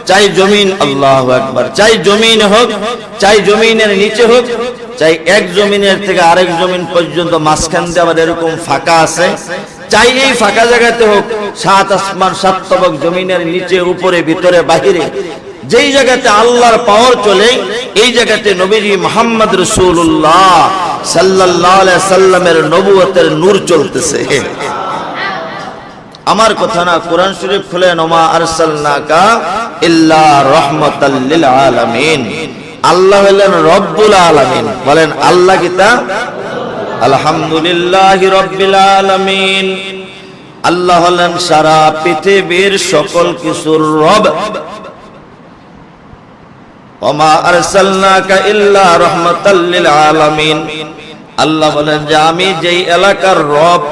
Speaker 1: চাই জমিন, আল্লাহু আকবার, চাই জমিন হোক, চাই জমিনের নিচে হোক, চাই এক জমিনের থেকে আরেক জমিন পর্যন্ত মাঝখান দিয়ে আবার এরকম ফাঁকা আছে, চাই এই ফাঁকা জায়গাতে হোক, 7 আসমান 7 তবক, জমিনের নিচে উপরে ভিতরে বাহিরে, যেই জায়গাতে আল্লাহর পাওয়ার চলে এই জায়গাতে নবীজি মুহাম্মদ রাসূলুল্লাহ সাল্লাল্লাহু আলাইহি সাল্লামের নবুয়তের নূর চলতেছে। আমার কথা না, কোরআন শরীফ খুলেন, ওমা আরসালনাকা ইল্লা রাহমাতাল লিল আলামিন। আল্লাহ হলেন রব্বুল আলামিন। বলেন আল্লাহ কি তা? আলহামদুলিল্লাহি রাব্বিল আলামিন। আল্লাহ হলেন সারা পৃথিবীর সকল কিছুর রব। ওমা আরসালনাকা ইল্লা রাহমাতাল লিল আলামিন। আল্লাহ বলেন যে আমি যেই এলাকার রব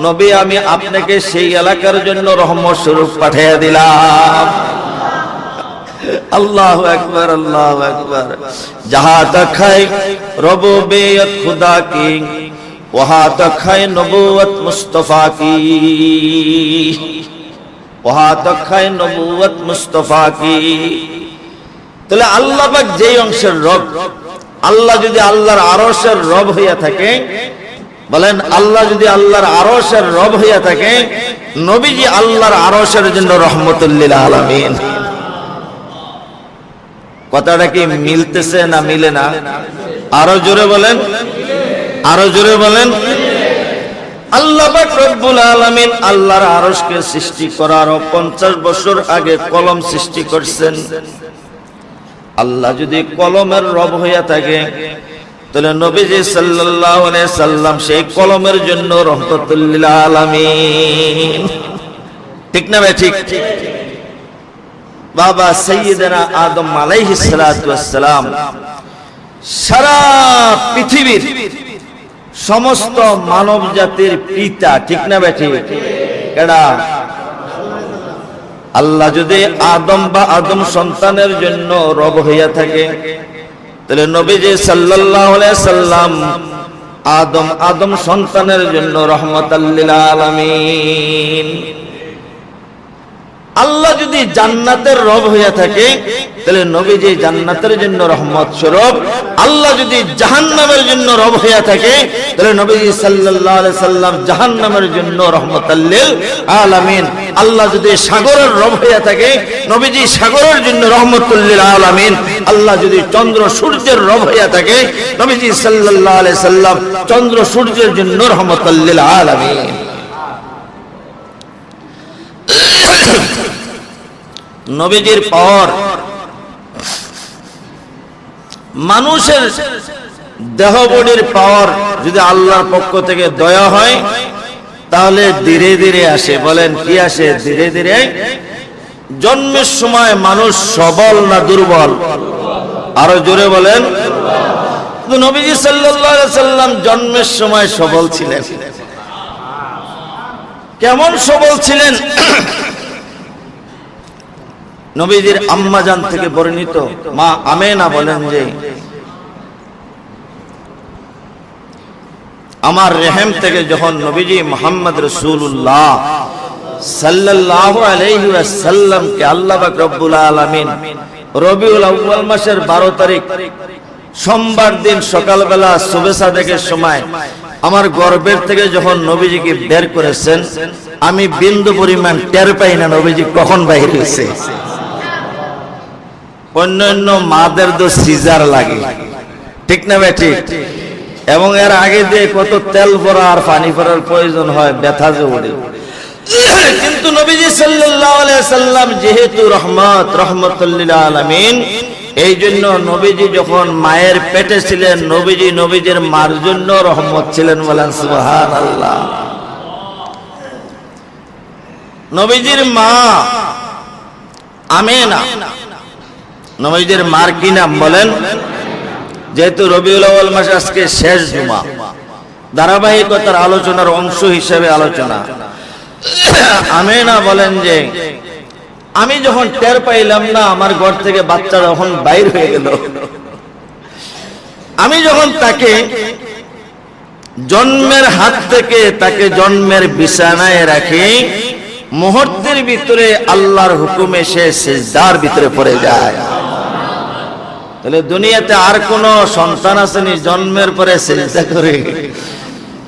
Speaker 1: নবী, আমি আপনাকে সেই এলাকার জন্য রহমত স্বরূপ পাঠিয়ে দিলাম। আল্লাহু আকবার, আল্লাহু আকবার। जहां तक है रबूबियत खुदा की, वहां तक है नबूवत मुस्तफा की, वहां तक है नबूवत मुस्तफा की। তাহলে আল্লাহ পাক যেই অংশের রব, আল্লাহ যদি আল্লাহর আরশের রব হইয়া থাকে, বলেন আল্লাহ যদি আল্লাহর আরশের রব হইয়া থাকে, নবীজি আল্লাহর আরশের জন্য রহমতুল লিল আলামিন। কথাটা কি মিলতেছে না মিলে না? আরো জোরে বলেন, আরো জোরে বলেন। আল্লাহ পাক রব্বুল আলামিন আল্লাহর আরশকে সৃষ্টি করার 50 বছর আগে কলম সৃষ্টি করছেন। আল্লাহ যদি কলমের রব হইয়া থাকে, তাহলে নবীজি সাল্লাল্লাহু আলাইহি সাল্লাম সেই কলমের জন্য রহমাতুল লিল আলামিন। ঠিক না ভাই? ঠিক। বাবা সাইয়্যিদানা আদম আলাইহিস সালাতু ওয়াস সালাম সারা পৃথিবীর সমস্ত মানব জাতির পিতা। ঠিক না ভাই? ঠিক। কেডা? আল্লাহ যদি আদম বা আদম সন্তানের জন্য রব হইয়া থাকে, তাহলে নবীজি সাল্লাল্লাহু আলাইহি সাল্লাম আদম সন্তানের জন্য রহমাতাল লিল আলামিন। আল্লাহ যদি জান্নাতের রব হইয়া থাকে তাহলে নবীজি জান্নাতের জন্য রহমত স্বরূপ। আল্লাহ যদি জাহান্নামের জন্য রব হইয়া থাকে তাহলে নবীজি সাল্লাল্লাহু আলাইহি সাল্লাম জাহান্নামের জন্য রহমাতাল লিল আলামিন। আল্লাহ যদি সাগরের রব হইয়া থাকে নবীজি সাগরের জন্য রহমাতুল লিল আলামিন। আল্লাহ যদি চন্দ্র সূর্যের রব হইয়া থাকে নবীজি সাল্লাল্লাহু আলাইহি সাল্লাম চন্দ্র সূর্যের জন্য রহমাতুল লিল আলামিন। নবীজির পর মানুষের দেহ বডির পাওয়ার যদি আল্লাহর পক্ষ থেকে দয়া হয় তাহলে ধীরে ধীরে আসে। বলেন কি আসে? ধীরে ধীরে। জন্মের সময় মানুষ সবল না দুর্বল? আরো জোরে বলেন। নবীজি সাল্লাল্লাহু আলাইহি সাল্লাম জন্মের সময় সবল ছিলেন। কেমন সবল ছিলেন? নবীজির আম্মাজান থেকে বর্ণিত মা আমেনা বলেন যে আমার রেহেম থেকে যখন নবীজি মুহাম্মদ রাসূলুল্লাহ সাল্লাল্লাহু আলাইহি ওয়াসাল্লাম কে আল্লাহ পাক রব্বুল আলামিন রবিউল আউয়াল মাসের 12 তারিখ সোমবার দিন সকালবেলা সুবহে সাদেকের সময় আমার গর্ভের থেকে যখন নবীজিকে বের করেছেন আমি বিন্দু পরিমাণ টের পাই না নবীজি কখন বাইরে হয়েছে। অন্যান্য মাদের তো সিজার লাগে, ঠিক না ভাই? ঠিক। এবং এর আগে দিয়ে কত তেল ভরা আর পানি ভরার প্রয়োজন হয়, ব্যথা যে ওঠে। কিন্তু নবীজি সাল্লাল্লাহু আলাইহি সাল্লাম যেহেতু রহমাতুল লিল আলামিন, এই জন্য নবীজি যখন মায়ের পেটে ছিলেন নবীজির মার জন্য রহমত ছিলেন। বলেন সুবহানাল্লাহ। নবীজির মা আমেনা, নবীজির মার কি নাম বলেন? যেহেতু রবিউল আউয়াল মাস আজকে শেষ জুমা, ধারাবাহিকতার আলোচনার অংশ হিসেবে আলোচনা। আমেনা বলেন যে আমি যখন টের পাইলাম না আমার ঘর থেকে বাচ্চা যখন বাইর হয়ে গেল, আমি যখন তাকে জন্মের হাত থেকে তাকে জন্মের বিছানায় রাখি, মুহূর্তের ভিতরে আল্লাহর হুকুমে সে সিজদার ভিতরে পড়ে যায়। তাহলে দুনিয়াতে আর কোন সন্তান আসেনি জন্মের পরে সিজদা করে?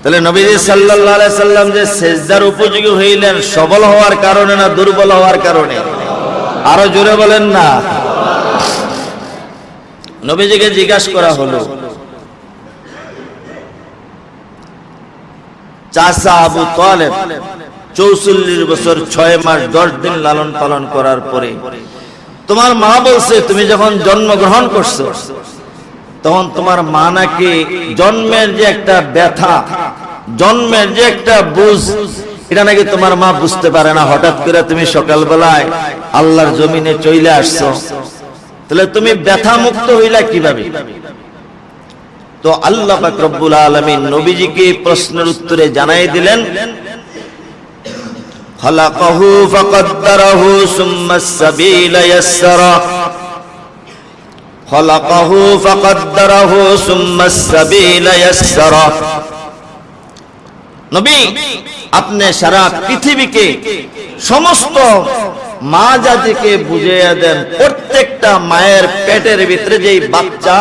Speaker 1: তাহলে নবীজি সাল্লাল্লাহু আলাইহি সাল্লাম যে সিজদার উপযোগী হইলেন সবল হওয়ার কারণে না দুর্বল হওয়ার কারণে? আরো জোরে বলেন না। নবীজিকে জিজ্ঞাসা করা হলো, চাচা আবু তালেব 44 বছর 6 মাস 10 দিন লালন পালন করার পরে তোমার মা বলছে তুমি যখন জন্মগ্রহণ করছো তখন তোমার মা নাকি জন্মের যে একটা ব্যথা, জন্মের যে একটা বুঝ, এটা নাকি তোমার মা বুঝতে পারে না। হঠাৎ করে তুমি সকালবেলায় আল্লাহর জমিনে চলে আসছো, তাহলে তুমি ব্যথা মুক্ত হইলা কিভাবে? তো আল্লাহ পাক রব্বুল আলামিন নবীজিকে প্রশ্নের উত্তরে জানাই দিলেন, খালাকাহু ফাকদ্দারাহু সুম্মাস সাবিলা ইয়াসসারা, খালাকাহু ফাকদ্দারাহু সুম্মাস সাবিলা ইয়াসসারা। নবী আপনি সারা পৃথিবীকে সমস্ত মা জাতিকে বুঝিয়ে দেন, প্রত্যেকটা মায়ের পেটের ভিতরে যেই বাচ্চা,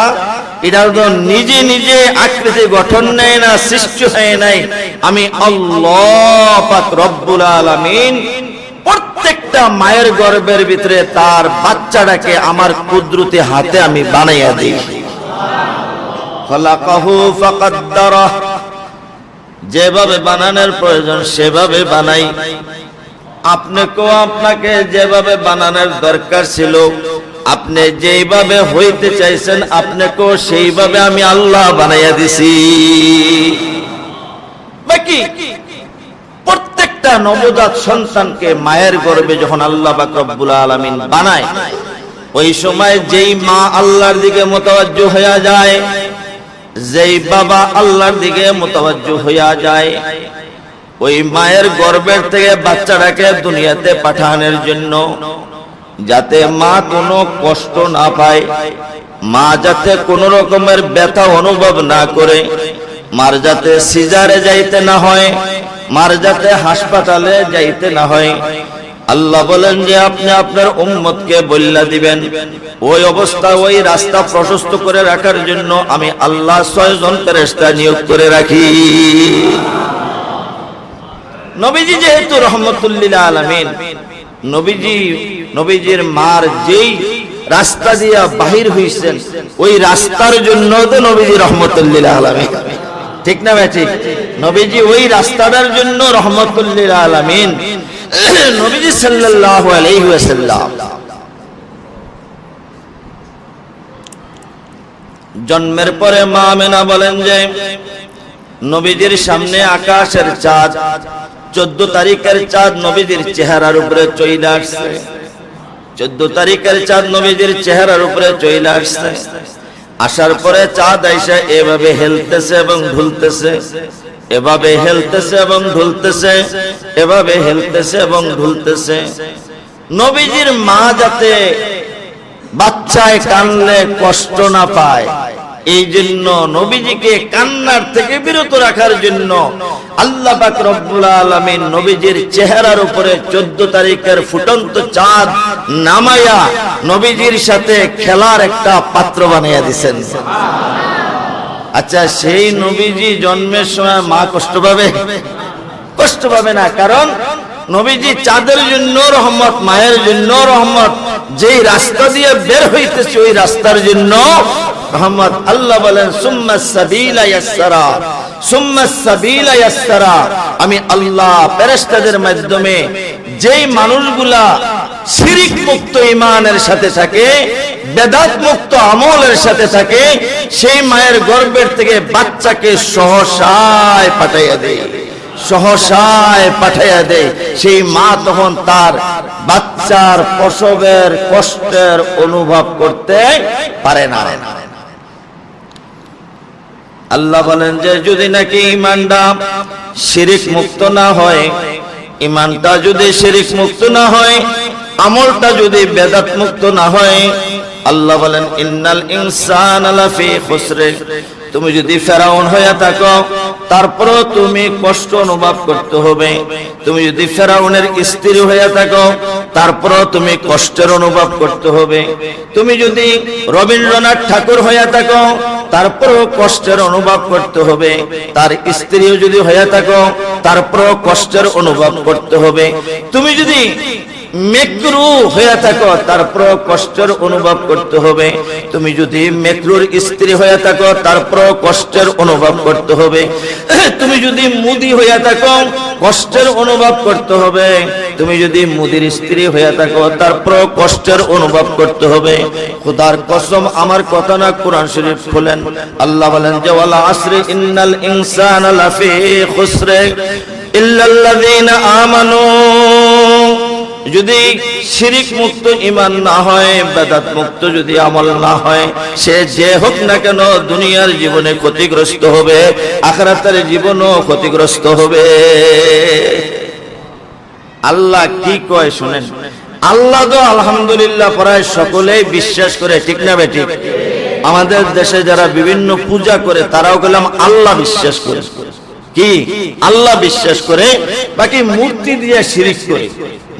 Speaker 1: এটা তো নিজে নিজে আকৃতি গঠন নেয় না, সৃষ্টি হয় নাই। আমি আল্লাহ পাক রব্বুল আলামিন প্রত্যেকটা মায়ের গর্ভের ভিতরে তার বাচ্চাটাকে আমার কুদরতি হাতে আমি বানাইয়া দিই। খালাকাহু ফাকদ্দারা, যেভাবে বানানোর প্রয়োজন সেভাবে বানাই। আপনাকেও আপনাকে যেভাবে বানানোর দরকার ছিল, আপনি যেইভাবে হইতে চাইছেন আপনাকেও সেইভাবে আমি আল্লাহ বানাইয়া দিছি। বাকি প্রত্যেকটা নবজাত সন্তানকে মায়ের গর্ভে যখন আল্লাহ পাক রব্বুল আলামিন বানায়, ওই সময় যেই মা আল্লাহর দিকে মুতাওয়াজ্জু হইয়া যায়, যেই বাবা আল্লাহর দিকে মুতাওয়াজ্জু হইয়া যায়, ওই মায়ের গর্ভের থেকে বাচ্চাটাকে দুনিয়াতে পাঠানোর জন্য, যাতে মা কোনো কষ্ট না পায়, মা যাতে কোনো রকমের ব্যথা অনুভব না করে, মার যাতে সিজারে যাইতে না হয়, মার যাতে হাসপাতালে যাইতে না হয়। আল্লাহ বলেন যে আপনি আপনার উম্মতকে বইলা দিবেন, ওই অবস্থা ওই রাস্তা প্রশস্ত করে রাখার জন্য আমি আল্লাহ 6 জন ফেরেশতা নিয়োগ করে রাখি। নবীজি যেহেতু রহমতুল লিল আলামিন, নবীজির মার যেই রাস্তা দিয়া বাহির হইছেন ওই রাস্তার জন্য তো নবীজি রহমতুল লিল আলামিন, ঠিক না ভাই? ঠিক। নবীজি ওই রাস্তাটার জন্য রহমতুল লিল আলামিন। নবীজি সাল্লাল্লাহু আলাইহি ওয়াসাল্লাম জন্মের পরে মা আমেনা বলেন যে নবীজির সামনে আকাশের চাঁদ, 14 তারিখের চাঁদ নবীজির চেহারার উপরে চলে আসছে। 14 তারিখের চাঁদ নবীজির চেহারার উপরে চলে আসছে। আসার পরে চাঁদ আইসা এভাবে হেলতেছে এবং ঢুলতেছে, এভাবে হেলতেছে এবং ঢুলতেছে, এভাবে হেলতেছে এবং ঢুলতেছে। নবীজির মা যাতে বাচ্চায় কানলে কষ্ট না পায়, এই জন্য নবীজিকে কান্নার থেকে বিরত রাখার জন্য আল্লাহ পাক রব্বুল আলামিন নবীজির চেহারার উপরে 14 তারিখের ফুটন্ত চাঁদ নামায়া নবীজির সাথে খেলার একটা পাত্র বানাইয়া দিয়েছেন। আচ্ছা, সেই নবীজি জন্মের সময় মা কষ্ট পাবে? কষ্ট পাবে না, কারণ নবীজি চাঁদের জন্য রহমত, মায়ের জন্য রহমত। যেই রাস্তা দিয়ে বের হইতেছে ওই রাস্তার জন্য রহমত। আল্লাহ বলেন সুম্মাস সাবিলা ইয়াসসারা, সুম্মাস সাবিলা ইয়াসসারা। আমি আল্লাহ ফেরেশতাদের মাধ্যমে যেই মানুষগুলা শিরিক মুক্ত ঈমানের সাথে থাকে, বেদাত মুক্ত আমলের সাথে থাকে, সেই মায়ের গর্ভের থেকে বাচ্চাকে সহসায় পাঠাইয়া দেয়, সহসায় পাঠাইয়া দেয়। সেই মা তখন তার বাচ্চার প্রসবের কষ্টের অনুভব করতে পারে না। আল্লাহ বলেন যে যদি নাকি ঈমানটা শিরিক মুক্ত না হয়, ঈমানটা যদি শিরিক মুক্ত না হয়, আমলটা যদি বেদাত মুক্ত না হয়, আল্লাহ বলেন ইন্নাল ইনসানা লাফি খুসরে। তুমি যদি ফেরাউন হয়ে থাকো তারপরও তুমি কষ্ট অনুভব করতে হবে। তুমি যদি ফেরাউনের স্ত্রী হয়ে থাকো তারপরও তুমি কষ্টের অনুভব করতে হবে। তুমি যদি রবীন্দ্রনাথ ঠাকুর হয়ে থাকো তারপরও কষ্টের অনুভব করতে হবে। তার স্ত্রীও যদি হয়ে থাকো তারপরও কষ্টের অনুভব করতে হবে। তুমি যদি মেকরু হয়ে থাকো তারপরও কষ্টের অনুভব করতে হবে। তুমি যদি মেকরুর স্ত্রী হয়ে থাকো তারপরও কষ্টের অনুভব করতে হবে। তুমি যদি মুদি হয়ে থাকো কষ্টের অনুভব করতে হবে। তুমি যদি মুদির স্ত্রী হয়ে থাকো তারপরও কষ্টের অনুভব করতে হবে। খোদার কসম, আমার কথা না, কোরআন শরীফ খুলেন। আল্লাহ বলেন যে ওয়াল আসরি ইন্নাল ইনসানা লাফি খুসরে ইল্লাল্লাযীনা আমানু। যদি শিরিক মুক্ত ঈমান না হয়, বেদাত মুক্ত যদি আমল না হয়, সে যে হোক না কেন দুনিয়ার জীবনে ক্ষতিগ্রস্ত হবে, আখিরাতের জীবনও ক্ষতিগ্রস্ত হবে। আল্লাহ কি কয় শুনেন। আল্লাহ তো আলহামদুলিল্লাহ প্রায় সকলেই বিশ্বাস করে, ঠিক না বেটি? আমাদের দেশে যারা বিভিন্ন পূজা করে তারাও বললাম আল্লাহ বিশ্বাস করে। কি আল্লাহ বিশ্বাস করে, বাকি মূর্তি দিয়ে শিরিক করে।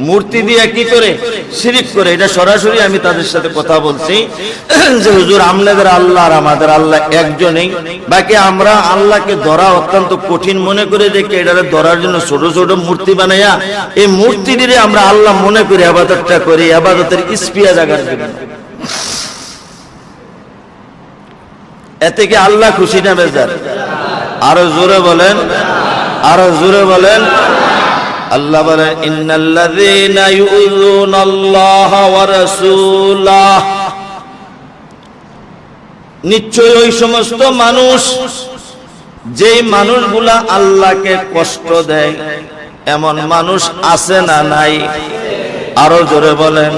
Speaker 1: মূর্তি দিয়ে কি করে? শিরিক করে। এটা সরাসরি আমি তাদের সাথে কথা বলছি যে হুজুর আমলেদের আল্লাহ আর আমাদের আল্লাহ একজনই, বাকি আমরা আল্লাহকে ধরা অত্যন্ত কঠিন মনে করে দেখে এটারে ধরার জন্য ছোট ছোট মূর্তি বানাইয়া এই মূর্তি দিয়ে আমরা আল্লাহ মনে করি, ইবাদতটা করি, ইবাদতের ইসপিয়া জাগার জন্য। এতে কি আল্লাহ খুশি না বেজার? আরো জোরে বলেন, আরো জোরে বলেন। আল্লাহ বলেন ইন্নাল্লাযীনা ইউযুনাল্লাহা ওয়া রাসূলাহ। নিশ্চয় ওই সমস্ত মানুষ, যেই মানুষগুলা আল্লাহকে কষ্ট দেয়, এমন মানুষ আছে না নাই? আরো জোরে বলেন।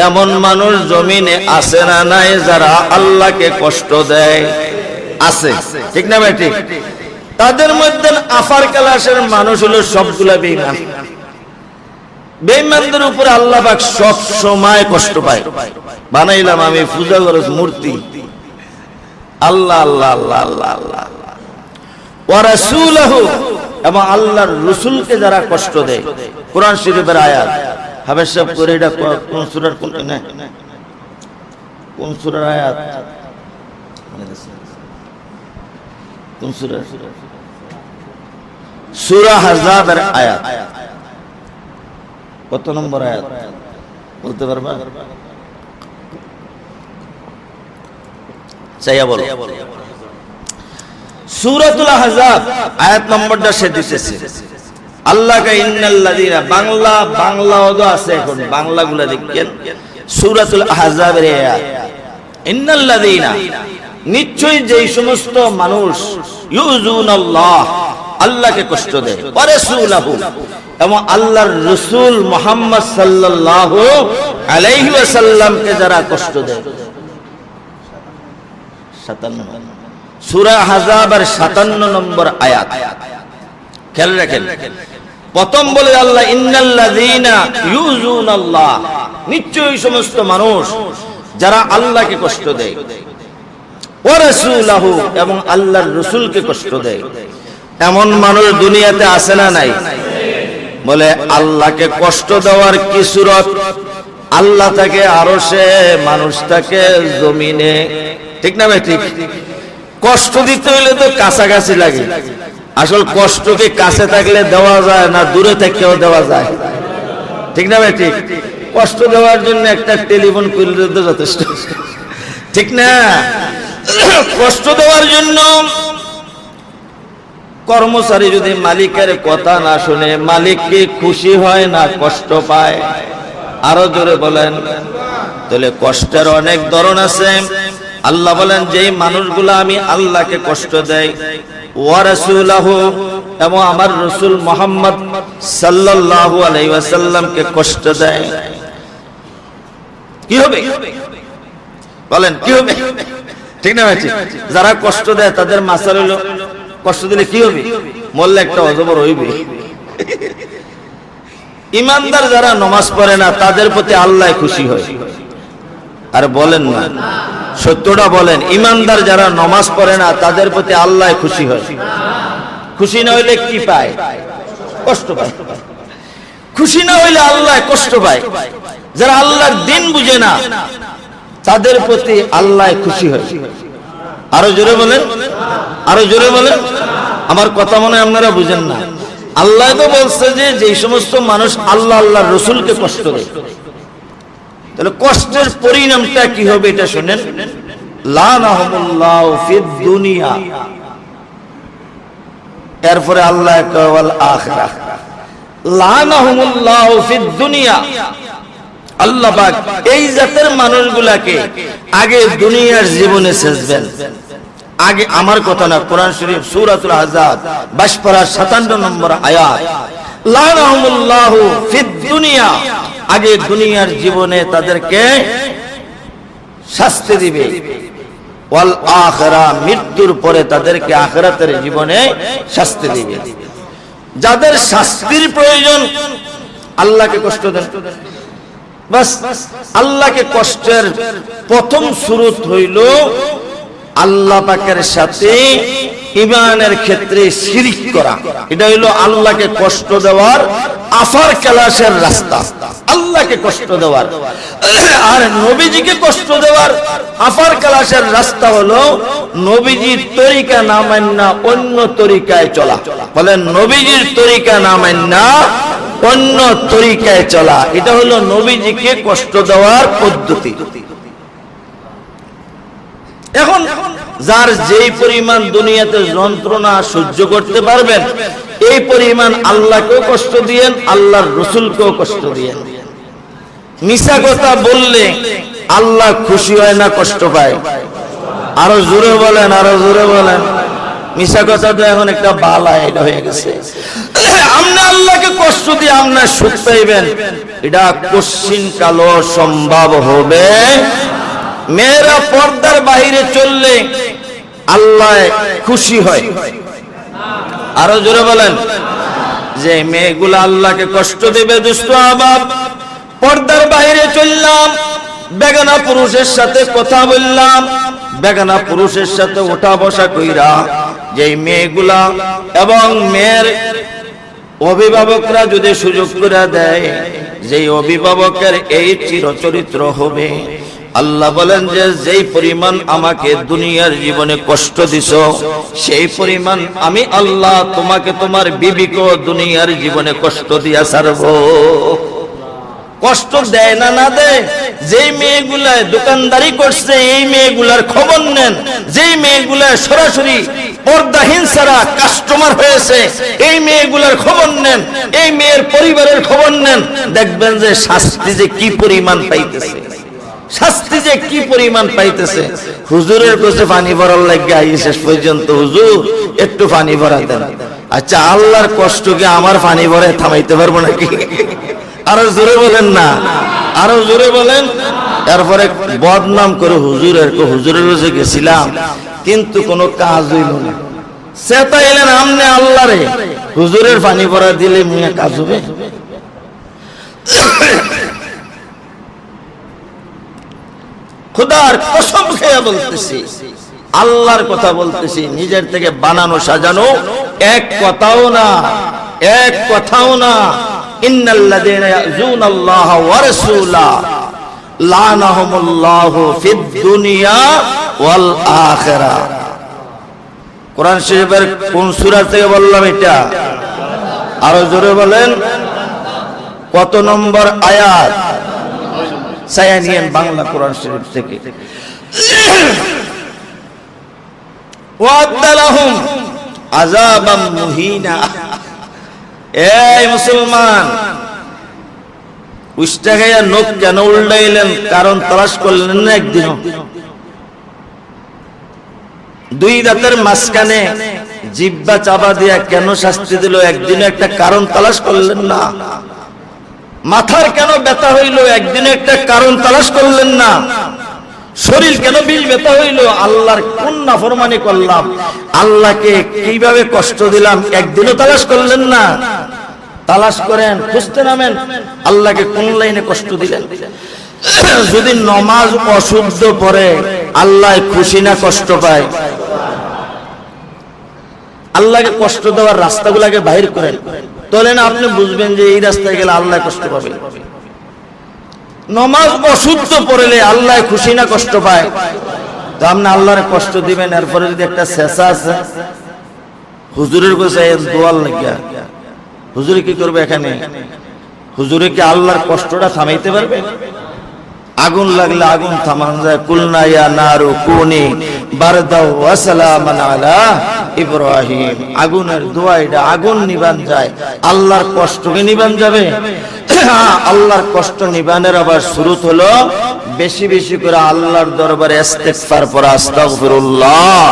Speaker 1: এমন মানুষ জমিনে আছে না নাই যারা আল্লাহকে কষ্ট দেয়? আছে, ঠিক না ভাই? ঠিক। তাদের মধ্যে আফার ক্লাসের মানুষ হলো সবগুলা বেঈমান। বেঈমানদের উপর আল্লাহ পাক সব সময় কষ্ট পায়। বানাইলাম আমি পূজা করস মূর্তি, আল্লাহ আল্লাহ আল্লাহ আল্লাহ আল্লাহ। ওয়া রাসূলহু, এবং আল্লাহর রাসূলকে যারা কষ্ট দেয়। কোরআন শরীফের আয়াত। হাফেজ সাহেব করে এটা কোন সূরার কোন না কোন সূরার আয়াত? কোন সূরা? সূরা আহজাবের আয়াত। কত নম্বর আয়াত বলতে পারবা? চাইয়া বলো। সূরাতুল আহজাব আয়াত নম্বরটা সে দিতেছে। আল্লাহকে ইন্নাল্লাযীনা, বাংলা ওদো আছে, এখন বাংলাগুলো দেখেন। সূরাতুল আহজাবের আয়াত, ইন্নাল্লাযীনা, নিশ্চয়ই যেই সমস্ত মানুষ ইউযুনাল্লাহ, আল্লাহকে কষ্ট দেয়, ওয়া রাসূলহু, এবং আল্লাহর রাসূল মুহাম্মদ সাল্লাল্লাহু আলাইহি ওয়াসাল্লামকে যারা কষ্ট দেয়। 57 সূরা আহজাবের 57 নম্বর আয়াত। খেয়াল রাখেন, প্রথম বলে আল্লাহ ইন্নাল্লাযীনা ইউযুনাল্লাহ, নিশ্চয়ই সমস্ত মানুষ যারা আল্লাহকে কষ্ট দেয়, ওয়া রাসূলহু, এবং আল্লাহর রাসূলকে কষ্ট দেয়। এমন মানুষ দুনিয়াতে আছে না নাই? বলে আল্লাহকে কষ্ট দেওয়ার কি সুরত? আল্লাহ থাকে আরশে, মানুষ থাকে জমিনে, ঠিক না ভাই? ঠিক। কষ্ট দিতে হইলে তো কাছাকাছি লাগে। আসল কষ্টকে কাছে থাকলে দেওয়া যায় না, দূরে থেকেও দেওয়া যায়, ঠিক না ভাই? ঠিক। কষ্ট দেওয়ার জন্য একটা টেলিফোন করলে তো যথেষ্ট, ঠিক না? কষ্ট দেওয়ার জন্য কর্মচারী যদি মালিকের কথা না শুনে, মালিক কি খুশি হয় না কষ্ট পায়? আরো জোরে বলেন। তাহলে কষ্টের অনেক ধরন আছে। আল্লাহ বলেন যেই মানুষগুলো আমি আল্লাহকে কষ্ট দেয়, ওয়া রাসূলহু, এবং আমার রাসূল মুহাম্মদ সাল্লাল্লাহু আলাইহি ওয়াসাল্লামকে কষ্ট দেয়, কি হবে? বলেন কি হবে? ঠিক না ভাই? যারা কষ্ট দেয় তাদের মাসাল হলো, কষ্ট দিলে কি হবে? মরলে একটা অজবর হইবে। ইমানদার যারা নামাজ পড়ে না তাদের প্রতি আল্লাহ খুশি হয়। আর বলেন না, সত্যটা বলেন, ইমানদার যারা নামাজ পড়ে না তাদের প্রতি আল্লাহ খুশি হয়। খুশি না হইলে কি পায়? কষ্ট পায়। খুশি না হইলে আল্লাহ কষ্ট পায়। যারা আল্লাহর দ্বীন বুঝে না তাদের প্রতি আল্লাহ খুশি হয়। আরো জোরে বলেন, আরো জোরে বলেন। আমার কথা মনে হয় আপনারা বুঝেন না। আল্লাহ তো বলছে যে যেই সমস্ত মানুষ আল্লাহ আল্লাহর রাসূলকে কষ্ট দেয়, তাহলে কষ্টের পরিণামটা কি হবে এটা শুনেন। লানাহুমুল্লাহু ফিদ দুনিয়া, এরপরে আল্লাহ ওয়াল আখিরাহ। লানাহুমুল্লাহু ফিদ দুনিয়া, আল্লাহ পাক এই জাতের মানুষগুলাকে আগে দুনিয়ার জীবনে সেচবেন। আগে আমার কথা না, কোরআন শরীফ সূরাতুল আহজাব 57 নম্বর আয়াত। লানাহুমুল্লাহু ফিদ দুনিয়া, আগে দুনিয়ার জীবনে তাদেরকে শাস্তি দিবে। ওয়াল আখিরা, মৃত্যুর পরে তাদেরকে আখিরাতের জীবনে শাস্তি দিবে। যাদের শাস্তির প্রয়োজন আল্লাহকে কষ্ট দেন, বাস। আল্লাহকে কষ্টের প্রথম শুরুত হইল আল্লাহ পাকের সাথে ঈমানের ক্ষেত্রে শিরক করা। এটা হইল আল্লাহকে কষ্ট দেওয়ার আফার ক্লাসের রাস্তা, আল্লাহকে কষ্ট দেওয়ার। আর নবীজিকে কষ্ট দেওয়ার আফার ক্লাসের রাস্তা হলো নবীজির তরিকা না মান্না অন্য তরিকায় চলা। বলেন নবীজির তরিকা না মান্না অন্য তরিকায় চলা, এটা হলো নবীজিকে কষ্ট দেওয়ার পদ্ধতি। এখন যার যেই পরিমাণ দুনিয়াতে যন্ত্রণা সহ্য করতে পারবেন, এই পরিমাণ আল্লাহকেও কষ্ট দিয়েন, আল্লাহর রাসূলকেও কষ্ট দিয়েন। মিছা কথা বললে আল্লাহ খুশি হয় না কষ্ট পায়? আরো জোরে বলেন, আরো জোরে বলেন। মিছা কথা তো এখন একটা বালা এটা হয়ে গেছে। আপনি আল্লাহকে কষ্ট দিয়ে আপনার সুখ পাইবেন, এটা কোশ্চিন কালো সম্ভব হবে। মেয়েরা পর্দার বাইরে চললে আল্লাহ খুশি হয়। আরো জোরে বলেন। যে মেয়েগুলো আল্লাহকে কষ্ট দেবে, দুষ্ট আবাব, পর্দার বাইরে চললাম, বেগানা পুরুষের সাথে কথা বললাম, বেগানা পুরুষের সাথে ওঠা বসা কইরা যে মেয়েগুলা এবং মেয়ের অভিভাবকরা যদি সুযোগ করে দেয়, যে অভিভাবকের এই চিরচরিত্র হবে। আল্লাহ বলেন যে যেই পরিমাণ আমাকে দুনিয়ার জীবনে কষ্ট দিছো, সেই পরিমাণ আমি আল্লাহ তোমাকে তোমার বিবিকে দুনিয়ার জীবনে কষ্ট দিয়া ছাড়বো। কষ্ট দেয় না না দেয়, যেই মেয়েগুলা দোকানদারি করছে এই মেয়েগুলার খবর নেন, যেই মেয়েগুলা সরাসরি পর্দাহীন ছাড়া কাস্টমার হয়েছে এই মেয়েগুলার খবর নেন, এই মেয়ের পরিবারের খবর নেন, দেখবেন যে শাস্তি যে কি পরিমাণ পাইতেছে, শাস্তি যে কি পরিমাণ পাইতেছে। হুজুরের কাছে পানি ভরার লাগে আই শেষ পর্যন্ত, হুজুর একটু পানি ভরা দেন। আচ্ছা, আল্লাহর কষ্টকে আমার পানি ভরে থামাইতে পারবো নাকি? আরো জোরে বলেন না, আরো জোরে বলেন। এরপরে বদনাম করে হুজুরের কাছে গেছিলাম কিন্তু কোনো কাজ হইল না। সেটা এলেন আমনে আল্লাহরে, হুজুরের পানি ভরা দিলে মিয়া কাজ হবে? খোদার কসম খেয়ে বলতেছি, আল্লাহর কথা বলতেছি, নিজের থেকে বানানো সাজানো এক কথাও না, এক কথাও না। ইন্নাল্লাযীনা ইয়াযুনাল্লাহা ওয়া রাসূলাহু লানাহুমুল্লাহু ফিদ দুনিয়া ওয়াল আখিরাহ। কোরআন শরীফের কোন সূরা থেকে বললাম এটা? আরো জোরে বলেন, কত নম্বর আয়াত? সায়ানিয়ান বাংলা কোরআন শরীফ থেকে। ওয়াদালাহুম আযাবাম মুহিনা। এই মুসলমান, উষ্টা গায়া নখ কেন উল্টাইলেন? কারণ তালাশ করলেন না একদিনও? দুই দাঁতের মাঝখানে জিহ্বা চাপা দিয়া কেন শাস্তি দিল? একদিনে একটা কারণ তালাশ করলেন না? মাথার কেন ব্যথা হইল? একদিনে একটা কারণ তালাশ করলেন না? শরীর কেন বিষ ব্যথা হইল? আল্লাহর কোন নাফরমানি করলাম, আল্লাহকে কিভাবে কষ্ট দিলাম, একদিনও তালাশ করলেন না? তালাশ করেন, খুঁজতে নামেন, আল্লাহকে কোন লাইনে কষ্ট দিলেন। যদি নমাজ অশুদ্ধ পড়ে আল্লাহ খুশি না কষ্ট পায়? আল্লাহকে কষ্ট দেওয়ার রাস্তাগুলোকে বাহির করেন, তাহলে না আপনি বুঝবেন যে এই রাস্তায় গেলে আল্লাহ কষ্ট পাবে। নমাজ অশুদ্ধ পড়লে আল্লাহ খুশি না কষ্ট পায়? তো আপনি আল্লাহরে কষ্ট দিবেন। এরপরে যদি একটা শেষা আছে হুজুরের কাছে দোয়ার লাগিয়া, হুজুরে কি করবে এখানে? হুজুরে কি আল্লাহর কষ্টটা থামাইতে পারবে? আগুন লাগলে আগুন থামান যায়। কুলনা ইয়া নারু কুনি বারদাও ওয়া সালামান আলা ইব্রাহিম। আগুনের দোয়া এটা, আগুন নিবান যায়, আল্লাহর কষ্টকে নিবান যাবে? আল্লাহর কষ্ট নিবানের আবার শুরু হলো বেশি বেশি করে আল্লাহর দরবারে ইস্তিগফার পড়া। আস্তাগফিরুল্লাহ,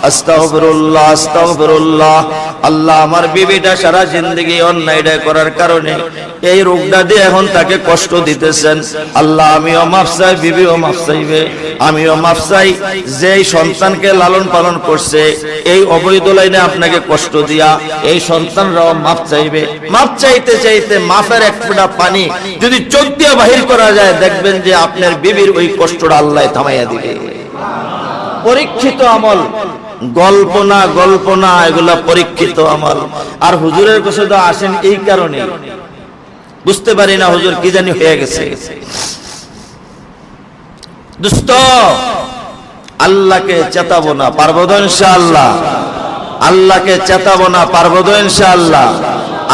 Speaker 1: আস্তাগফিরুল্লাহ, আস্তাগফিরুল্লাহ। আল্লাহ, আমার বিবিটা সারা জিন্দগি অন্যায়টা করার কারণে এই রোগটা দিয়ে এখন তাকে কষ্ট দিতেছেন। আল্লাহ, আমিও মাফ চাই, বিবিও মাফ চাইবে। আমিও মাফ চাই, যেই সন্তানকে লালন পালন করছে এই অবৈধ লাইনে আপনাকে কষ্ট দিয়া এই সন্তানরাও মাফ চাইবে। মাফ চাইতে চাইতে মাফের এক ফোঁটা পানি যদি চোখ দিয়ে বাহির করা যায়, দেখবেন যে আপনার বিবির ওই কষ্টটা আল্লাহ থামাইয়া দিবে। পরীক্ষিত আমল, গল্প না, গল্প না, এগুলা পরীক্ষিত আমল। আর হুজুরের কাছে তো আসেন এই কারণে, বুঝতে পারি না হুজুর কি জানি হয়ে গেছে। দোস্ত, আল্লাহকে চেতাবো না, পারবো তো ইনশাআল্লাহ? আল্লাহকে চেতাবো না, পারবো তো ইনশাআল্লাহ?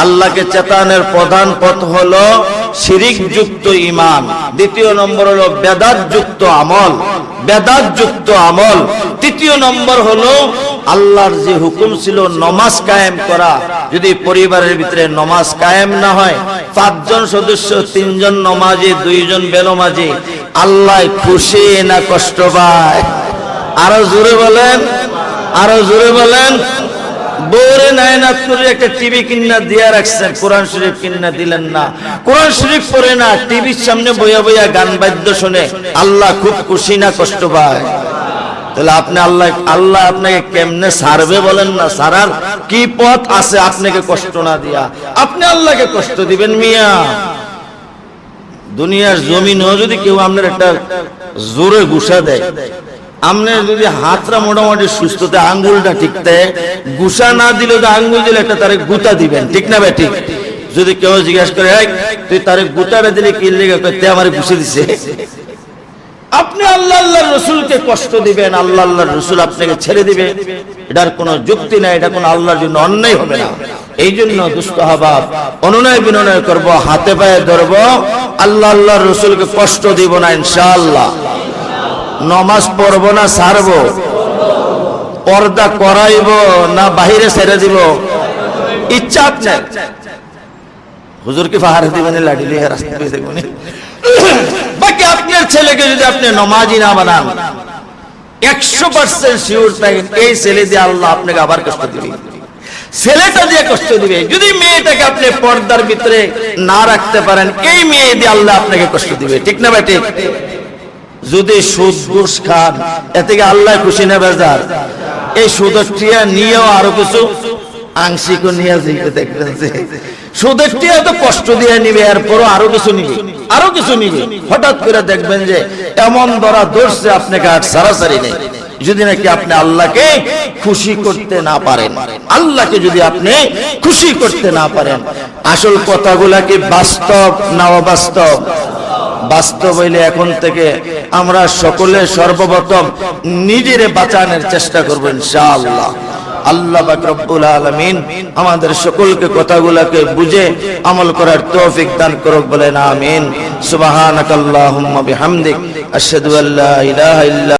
Speaker 1: আল্লাহকে চেতানোর প্রধান পথ হলো শিরিক যুক্ত ঈমান, দ্বিতীয় নম্বর হলো বেদাত যুক্ত আমল, বেদাত যুক্ত আমল, তৃতীয় নম্বর হলো আল্লাহর যে হুকুম ছিল নামাজ কায়েম করা। যদি পরিবারের ভিতরে নামাজ কায়েম না হয়, 5 জন সদস্য 3 জন নামাজি 2 জন বেনামাজি, আল্লাহ খুশি না কষ্ট পায়? আরো জোরে বলেন, আরো জোরে বলেন। বউরে নায়নাত করে একটা টিভি কিনা দিয়া রাখছেন, কোরআন শরীফ কিনা দিলেন না, কোরআন শরীফ পড়ে না, টিভির সামনে বইয়া বইয়া গান বাদ্য শুনে, আল্লাহ খুব খুশি না কষ্ট পায়? তাহলে আপনি আল্লাহ আপনাকে কেমনে ছাড়বে বলেন না? ছাড়ার কি পথ আছে আপনাকে কষ্ট না দিয়া? আপনি আল্লাহকে কষ্ট দিবেন মিয়া? দুনিয়ার জমিনও যদি কেউ আপনার একটা জোরে ঘুষা দেয়, আপনার যদি হাতটা মোটামুটি সুস্থতে আঙ্গুলটা ঠিকতে গুছা না দিলে তো আঙ্গুল দিলে একটা তারে গুতা দিবেন, ঠিক না ভাই? ঠিক। যদি কেউ জিজ্ঞাসা করে তুই তারে গুতাটা দিলে কি লেগে তে আমার গুছে দিছে, আপনি আল্লাহ আল্লাহর রসুলকে কষ্ট দিবেন, আল্লাহ আল্লাহর রসুল আপনাকে ছেড়ে দিবে, এটার কোনো যুক্তি নাই, এটা কোনো আল্লাহর জন্য অন্যায় হবে না। এই জন্য দুষ্ট হাবাব অনুনয় বিনয় করব, হাতে পায়ে ধরব, আল্লাহ আল্লাহর রসুলকে কষ্ট দিব না ইনশাআল্লাহ। নমাজ পড়বো না ছাড়বো, পর্দা করাইব না বাহিরে ছেড়ে দিব, ইচ্ছা আপনার। হুজুর কি পাহাড়ে দিবেন লাঠি লিয়ে রাস্তা দেখবেন? বাকি আপনার ছেলেকে যদি আপনি নমাজি না বানান, 100% শিওর থাকেন এই ছেলে দিয়ে আল্লাহ আপনাকে আবার কষ্ট দিবে, ছেলেটা দিয়ে কষ্ট দিবে। যদি মেয়েটাকে আপনি পর্দার ভিতরে না রাখতে পারেন, এই মেয়ে দিয়ে আল্লাহ আপনাকে কষ্ট দিবে, ঠিক না ভাই? ঠিক। যদি সুদ ঘুষ খান, এ থেকে আল্লাহ খুশি না বেজার? এই সুদের টিয়া নিয়েও আরো কিছু আংশিক নিয়ে দেখবেন যে সুদের টিয়া তো কষ্ট দিয়ে নিবে, এরপরও আরো কিছু নিবে, আরো কিছু নিবে। হঠাৎ করে দেখবেন যে এমন ধরা ধরছে আপনাকে আর সারাসারি নেই। যদি নাকি আপনি আল্লাহকে খুশি করতে না পারেন, আল্লাহকে যদি আপনি খুশি করতে না পারেন, আসল কথাগুলা কি বাস্তব না অবাস্তব? বাস্তব হইলে এখন থেকে আমরা সকলে সর্বপ্রথম নিজেরে বাঁচানোর চেষ্টা করব ইনশাআল্লাহ। আল্লাহ পাক রব্বুল আলামিন আমাদের সকলকে কথাগুলোকে বুঝে আমল করার তৌফিক দান করুক, বলেন আমিন। সুবহানাকাল্লাহুম্মা বিহামদিক আশহাদু আল্লা ইলাহা ইল্লা